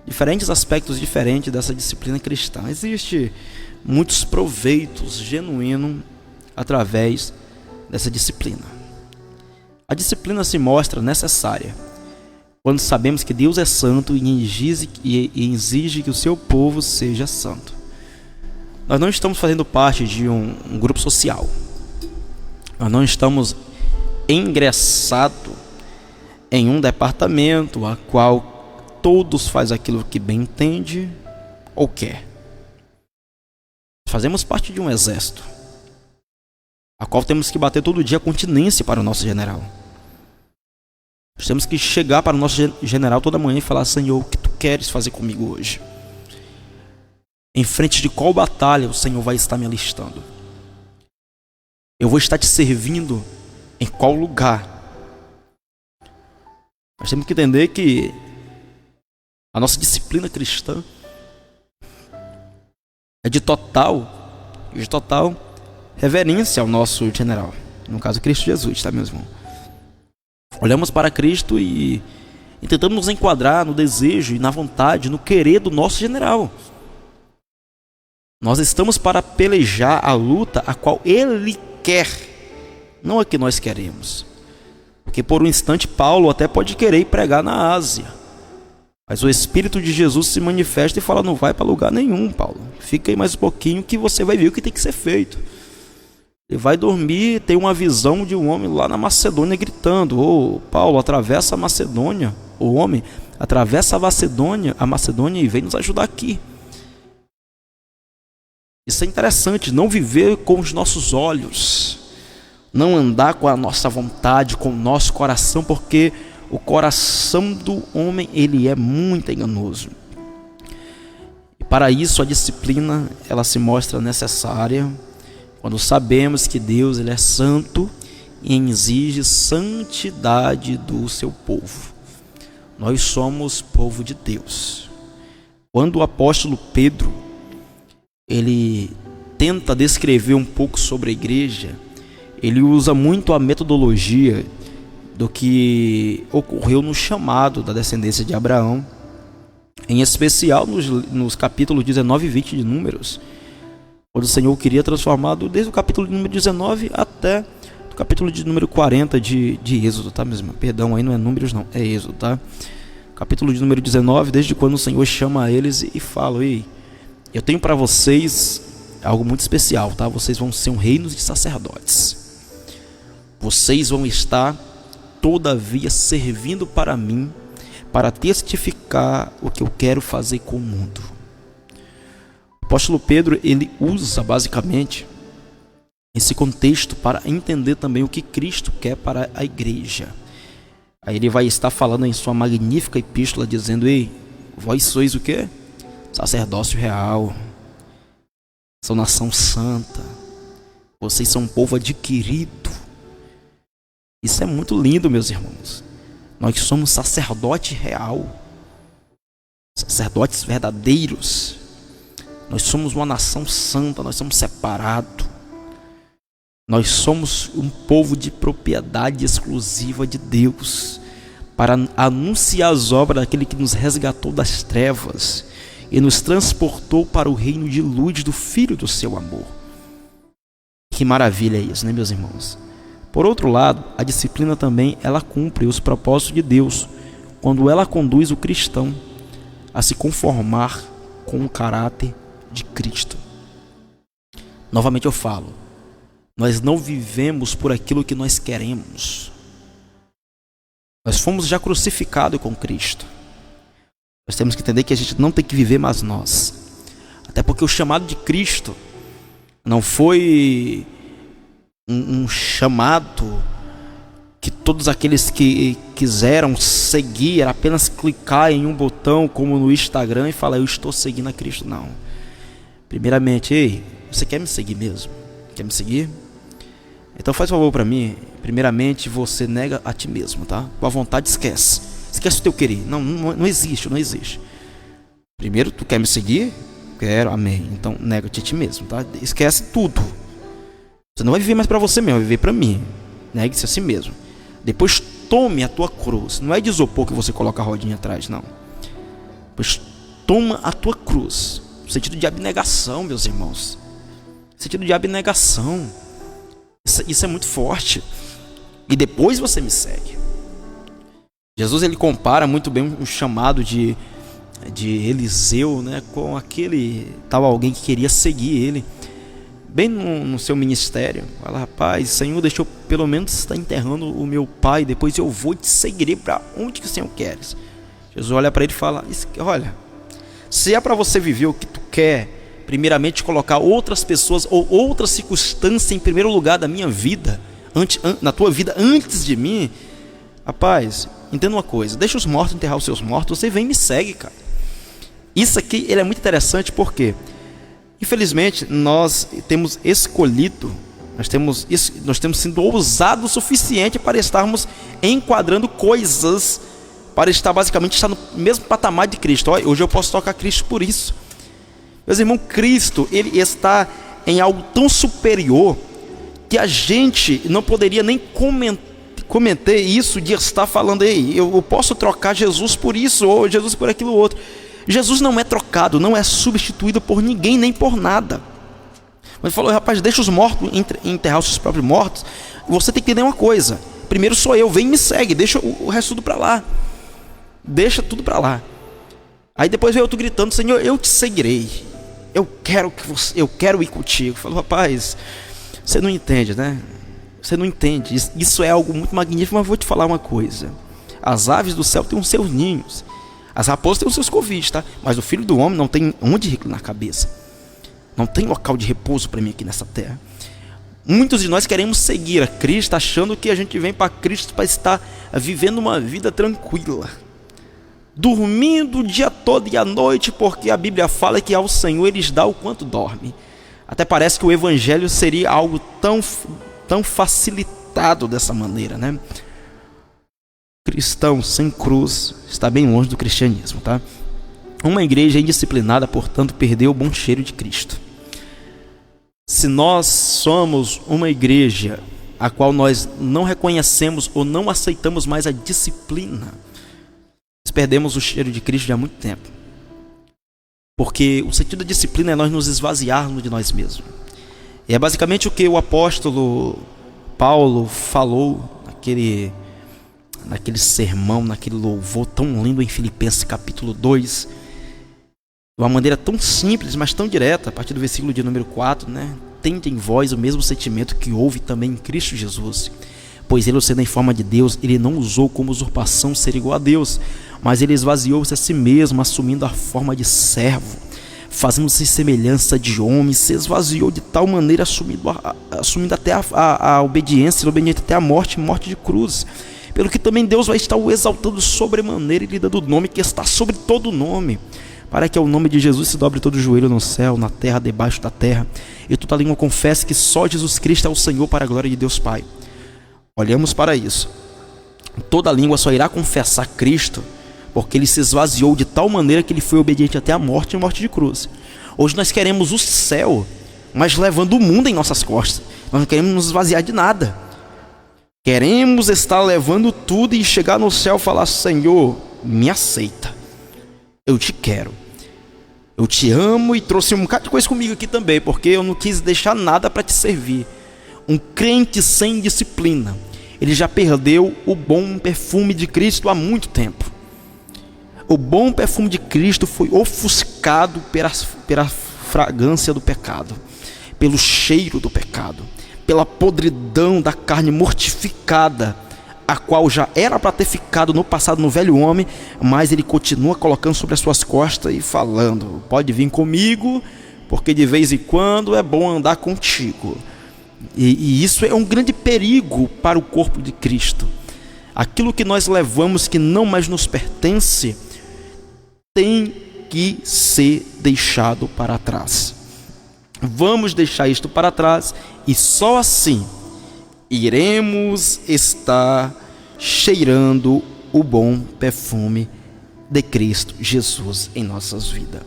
diferentes aspectos diferentes dessa disciplina cristã. Existe muitos proveitos genuínos através dessa disciplina. A disciplina se mostra necessária quando sabemos que Deus é santo e exige que o seu povo seja santo. Nós não estamos fazendo parte de um grupo social. Nós não estamos ingressados em um departamento a qual todos fazem aquilo que bem entende ou quer. Fazemos parte de um exército, a qual temos que bater todo dia continência para o nosso general. Nós temos que chegar para o nosso general toda manhã e falar: Senhor, o que tu queres fazer comigo hoje? Em frente de qual batalha o Senhor vai estar me alistando? Eu vou estar te servindo em qual lugar? Nós temos que entender que a nossa disciplina cristã é de total reverência ao nosso general, no caso Cristo Jesus, tá, meu irmão? Olhamos para Cristo e tentamos nos enquadrar no desejo e na vontade, no querer do nosso general. Nós estamos para pelejar a luta a qual Ele quer, não a que nós queremos. Porque por um instante Paulo até pode querer ir pregar na Ásia, mas o Espírito de Jesus se manifesta e fala: não vai para lugar nenhum, Paulo. Fica aí mais um pouquinho que você vai ver o que tem que ser feito. Ele vai dormir, tem uma visão de um homem lá na Macedônia gritando: ô Paulo, atravessa a Macedônia. O homem atravessa a Macedônia e vem nos ajudar aqui. Isso é interessante, não viver com os nossos olhos, não andar com a nossa vontade, com o nosso coração, porque o coração do homem, ele é muito enganoso. E para isso a disciplina, ela se mostra necessária quando sabemos que Deus, ele é santo e exige santidade do seu povo. Nós somos povo de Deus. Quando o apóstolo Pedro, ele tenta descrever um pouco sobre a igreja, ele usa muito a metodologia do que ocorreu no chamado da descendência de Abraão, em especial nos capítulos 19 e 20 de Números, quando o Senhor queria transformar desde o capítulo de número 19 até o capítulo de número 40 de Êxodo, tá, mesmo? Perdão, aí não é Números não, é Êxodo, tá? Capítulo de número 19, desde quando o Senhor chama eles e fala: ei, eu tenho para vocês algo muito especial, tá? Vocês vão ser um reino de sacerdotes. Vocês vão estar, todavia, servindo para mim, para testificar o que eu quero fazer com o mundo. O apóstolo Pedro, ele usa basicamente esse contexto para entender também o que Cristo quer para a igreja. Aí ele vai estar falando em sua magnífica epístola, dizendo: ei, vós sois o quê? Sacerdócio real, são nação santa, vocês são um povo adquirido. Isso é muito lindo, meus irmãos. Nós somos sacerdote real, sacerdotes verdadeiros. Nós somos uma nação santa, nós somos separados. Nós somos um povo de propriedade exclusiva de Deus, para anunciar as obras daquele que nos resgatou das trevas e nos transportou para o reino de luz do Filho do seu amor. Que maravilha é isso, né, meus irmãos? Por outro lado, a disciplina também, ela cumpre os propósitos de Deus, quando ela conduz o cristão a se conformar com o caráter de Cristo. Novamente eu falo, nós não vivemos por aquilo que nós queremos. Nós fomos já crucificados com Cristo. Nós temos que entender que a gente não tem que viver mais nós. Até porque o chamado de Cristo não foi um chamado que todos aqueles que quiseram seguir era apenas clicar em um botão como no Instagram e falar: eu estou seguindo a Cristo. Não. Primeiramente, ei, você quer me seguir mesmo? Quer me seguir? Então faz um favor para mim. Primeiramente, você nega a ti mesmo, tá? Tua vontade esquece. Esquece o teu querer. Não existe, não existe. Primeiro, tu quer me seguir? Quero, amém. Então nega-te a ti mesmo, tá? Esquece tudo. Você não vai viver mais para você mesmo, vai viver para mim. Negue-se a si mesmo. Depois tome a tua cruz. Não é de isopor que você coloca a rodinha atrás, não. Depois toma a tua cruz. No sentido de abnegação, meus irmãos. No sentido de abnegação. Isso é muito forte. E depois você me segue. Jesus, ele compara muito bem o chamado de Eliseu, né, com aquele tal alguém que queria seguir ele bem no seu ministério. Fala: rapaz, Senhor, deixa eu pelo menos estar enterrando o meu pai, depois eu vou te seguir para onde que o Senhor queres. Jesus olha para ele e fala: olha, se é para você viver o que tu quer, primeiramente colocar outras pessoas ou outras circunstâncias em primeiro lugar da minha vida, na tua vida antes de mim, rapaz, entenda uma coisa: deixa os mortos enterrar os seus mortos, você vem e me segue, cara. Isso aqui, ele é muito interessante porque, infelizmente, nós temos escolhido, nós temos sido ousados o suficiente para estarmos enquadrando coisas, para estar basicamente no mesmo patamar de Cristo. Olha, hoje eu posso tocar Cristo por isso. Meus irmãos, Cristo, ele está em algo tão superior que a gente não poderia nem comentar isso de estar falando: ei, eu posso trocar Jesus por isso, ou Jesus por aquilo outro. Jesus não é trocado, não é substituído por ninguém nem por nada. Mas ele falou: rapaz, deixa os mortos enterrar os seus próprios mortos. Você tem que entender uma coisa: primeiro sou eu, vem e me segue, deixa o resto tudo para lá. Deixa tudo para lá. Aí depois veio outro gritando: Senhor, eu te seguirei. Eu quero ir contigo. Falou: rapaz, você não entende, né? Você não entende. Isso é algo muito magnífico, mas vou te falar uma coisa: as aves do céu têm os seus ninhos, as raposas têm os seus covis, tá? Mas o Filho do Homem não tem onde reclinar a cabeça. Não tem local de repouso para mim aqui nessa terra. Muitos de nós queremos seguir a Cristo achando que a gente vem para Cristo para estar vivendo uma vida tranquila, dormindo o dia todo e à noite, porque a Bíblia fala que ao Senhor eles dá o quanto dorme. Até parece que o evangelho seria algo tão facilitado dessa maneira, né? Cristão sem cruz está bem longe do cristianismo, tá? Uma igreja indisciplinada, portanto, perdeu o bom cheiro de Cristo. Se nós somos uma igreja a qual nós não reconhecemos ou não aceitamos mais a disciplina, nós perdemos o cheiro de Cristo já há muito tempo. Porque o sentido da disciplina é nós nos esvaziarmos de nós mesmos. E é basicamente o que o apóstolo Paulo falou naquele sermão, naquele louvor tão lindo em Filipenses capítulo 2, de uma maneira tão simples, mas tão direta, a partir do versículo de número 4, né? Tende em vós o mesmo sentimento que houve também em Cristo Jesus, pois ele, sendo em forma de Deus, ele não usou como usurpação ser igual a Deus, mas ele esvaziou-se a si mesmo, assumindo a forma de servo, fazendo-se semelhança de homem, se esvaziou de tal maneira, assumindo até a obediência, obediente até a morte de cruz. Pelo que também Deus vai estar o exaltando sobremaneira e lhe dando o nome que está sobre todo nome, para que ao nome de Jesus se dobre todo o joelho no céu, na terra, debaixo da terra, e toda língua confesse que só Jesus Cristo é o Senhor, para a glória de Deus Pai. Olhamos para isso. Toda língua só irá confessar Cristo, porque ele se esvaziou de tal maneira que ele foi obediente até a morte e morte de cruz. Hoje nós queremos o céu, mas levando o mundo em nossas costas. Nós não queremos nos esvaziar de nada. Queremos estar levando tudo e chegar no céu e falar: Senhor, me aceita, eu te quero, eu te amo, e trouxe um bocado de coisa comigo aqui também, porque eu não quis deixar nada para te servir. Um crente sem disciplina, ele já perdeu o bom perfume de Cristo há muito tempo. O bom perfume de Cristo foi ofuscado pela fragrância do pecado, pelo cheiro do pecado, pela podridão da carne mortificada, a qual já era para ter ficado no passado no velho homem, mas ele continua colocando sobre as suas costas e falando: pode vir comigo, porque de vez em quando é bom andar contigo. E isso é um grande perigo para o corpo de Cristo. Aquilo que nós levamos que não mais nos pertence tem que ser deixado para trás. Vamos deixar isto para trás, e só assim iremos estar cheirando o bom perfume de Cristo Jesus em nossas vidas.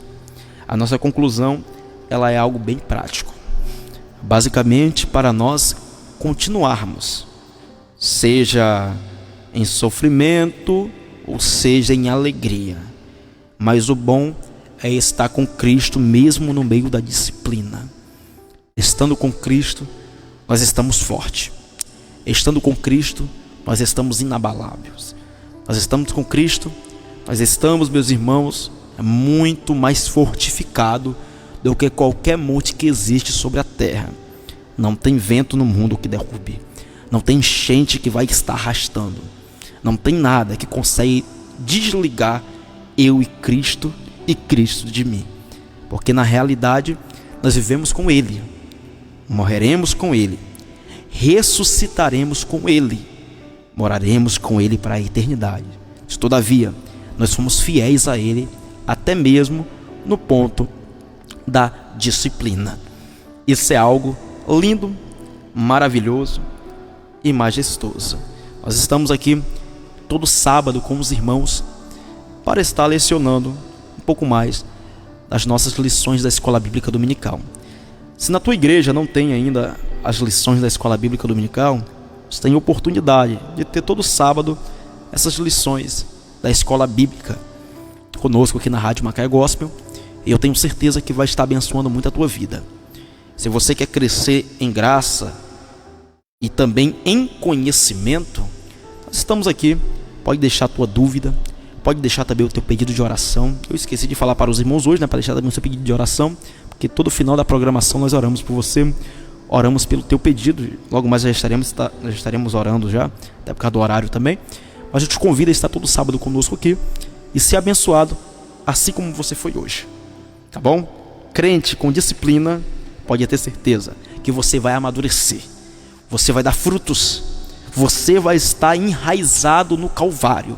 A nossa conclusão, ela é algo bem prático. Basicamente, para nós continuarmos, seja em sofrimento ou seja em alegria, mas o bom é estar com Cristo mesmo no meio da disciplina. Estando com Cristo, nós estamos fortes. Estando com Cristo, nós estamos inabaláveis. Nós estamos com Cristo, nós estamos, meus irmãos, muito mais fortificado do que qualquer monte que existe sobre a terra. Não tem vento no mundo que derrube. Não tem enchente que vai estar arrastando. Não tem nada que consegue desligar eu e Cristo de mim. Porque na realidade nós vivemos com Ele, morreremos com Ele, ressuscitaremos com Ele, moraremos com Ele para a eternidade. Todavia, nós fomos fiéis a Ele até mesmo no ponto da disciplina. Isso é algo lindo, maravilhoso e majestoso. Nós estamos aqui todo sábado com os irmãos para estar lecionando um pouco mais das nossas lições da Escola Bíblica Dominical. Se na tua igreja não tem ainda as lições da Escola Bíblica Dominical, você tem a oportunidade de ter todo sábado essas lições da Escola Bíblica conosco aqui na Rádio Macaé Gospel, e eu tenho certeza que vai estar abençoando muito a tua vida. Se você quer crescer em graça e também em conhecimento, nós estamos aqui. Pode deixar a tua dúvida, pode deixar também o teu pedido de oração. Eu esqueci de falar para os irmãos hoje, para deixar também o seu pedido de oração, porque todo final da programação nós oramos por você, oramos pelo teu pedido. Logo mais já estaremos orando já, até por causa do horário também. Mas eu te convido a estar todo sábado conosco aqui e ser abençoado, assim como você foi hoje. Tá bom? crente com disciplina, pode ter certeza que você vai amadurecer, você vai dar frutos, você vai estar enraizado no Calvário,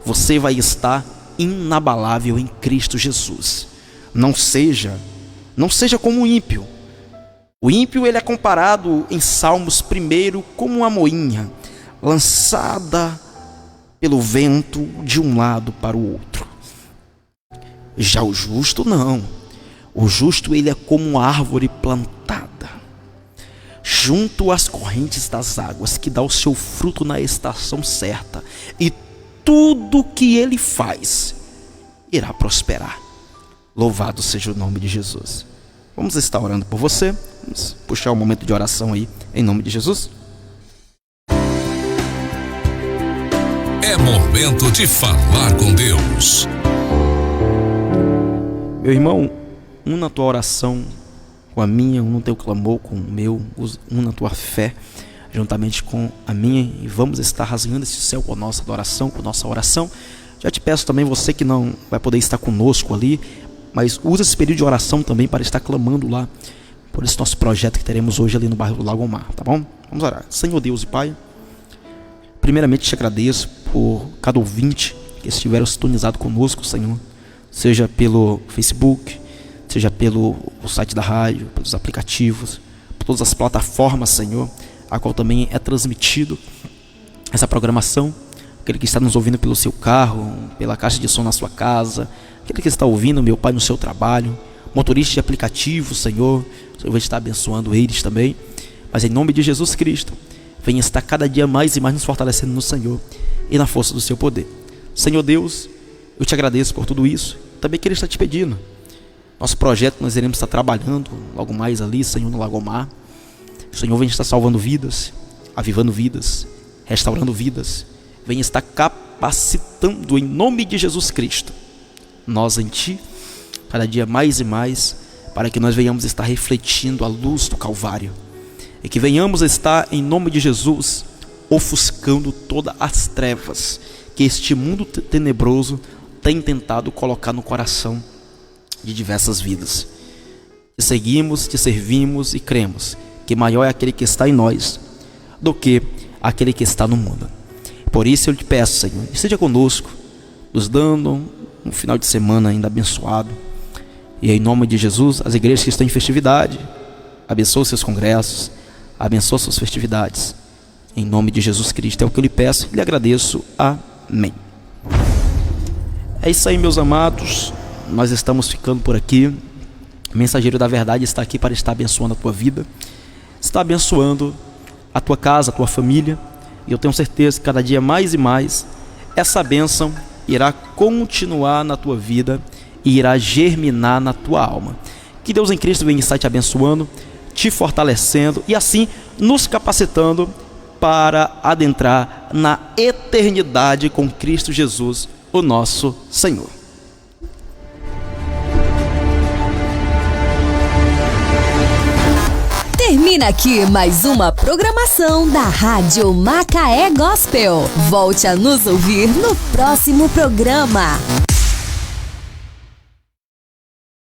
você vai estar inabalável em Cristo Jesus. Não seja como o ímpio. O ímpio, ele é comparado em Salmos 1 como uma moinha lançada pelo vento de um lado para o outro. Já o justo não. O justo, ele é como uma árvore plantada junto às correntes das águas, que dá o seu fruto na estação certa, e tudo que ele faz irá prosperar. Louvado seja o nome de Jesus. Vamos estar orando por você. Vamos puxar um momento de oração aí, em nome de Jesus. É momento de falar com Deus. Meu irmão, una a tua oração com a minha, una o teu clamor com o meu, una a tua fé juntamente com a minha, e vamos estar rasgando esse céu com a nossa adoração, com a nossa oração. Já te peço também, você que não vai poder estar conosco ali, mas usa esse período de oração também para estar clamando lá por esse nosso projeto que teremos hoje ali no bairro do Lagomar, tá bom? Vamos orar. Senhor Deus e Pai, primeiramente te agradeço por cada ouvinte que estiver sintonizado conosco, Senhor, seja pelo Facebook, seja pelo site da rádio, pelos aplicativos, por todas as plataformas, Senhor, a qual também é transmitido essa programação. Aquele que está nos ouvindo pelo seu carro, pela caixa de som na sua casa, aquele que está ouvindo, meu Pai, no seu trabalho, motorista de aplicativo, Senhor, o Senhor vai estar abençoando eles também. Mas em nome de Jesus Cristo, venha estar cada dia mais e mais nos fortalecendo no Senhor e na força do seu poder. Senhor Deus, eu te agradeço por tudo isso. Também queria estar te pedindo, nosso projeto nós iremos estar trabalhando logo mais ali, Senhor, no Lagomar. O Senhor vem estar salvando vidas, avivando vidas, restaurando vidas, vem estar capacitando em nome de Jesus Cristo nós em Ti, cada dia mais e mais, para que nós venhamos estar refletindo a luz do Calvário, e que venhamos estar em nome de Jesus ofuscando todas as trevas que este mundo tenebroso tem tentado colocar no coração de diversas vidas. Te seguimos, te servimos e cremos que maior é aquele que está em nós do que aquele que está no mundo. Por isso eu te peço, Senhor, esteja conosco, nos dando um final de semana ainda abençoado. E em nome de Jesus, as igrejas que estão em festividade, abençoa os seus congressos, abençoa suas festividades. Em nome de Jesus Cristo, é o que eu lhe peço e lhe agradeço. Amém. É isso aí, meus amados. Nós estamos ficando por aqui. O Mensageiro da Verdade está aqui para estar abençoando a tua vida, está abençoando a tua casa, a tua família. E eu tenho certeza que cada dia mais e mais essa bênção irá continuar na tua vida e irá germinar na tua alma. Que Deus em Cristo venha estar te abençoando, te fortalecendo e assim nos capacitando para adentrar na eternidade com Cristo Jesus, o nosso Senhor. Termina aqui mais uma programação da Rádio Macaé Gospel. Volte a nos ouvir no próximo programa.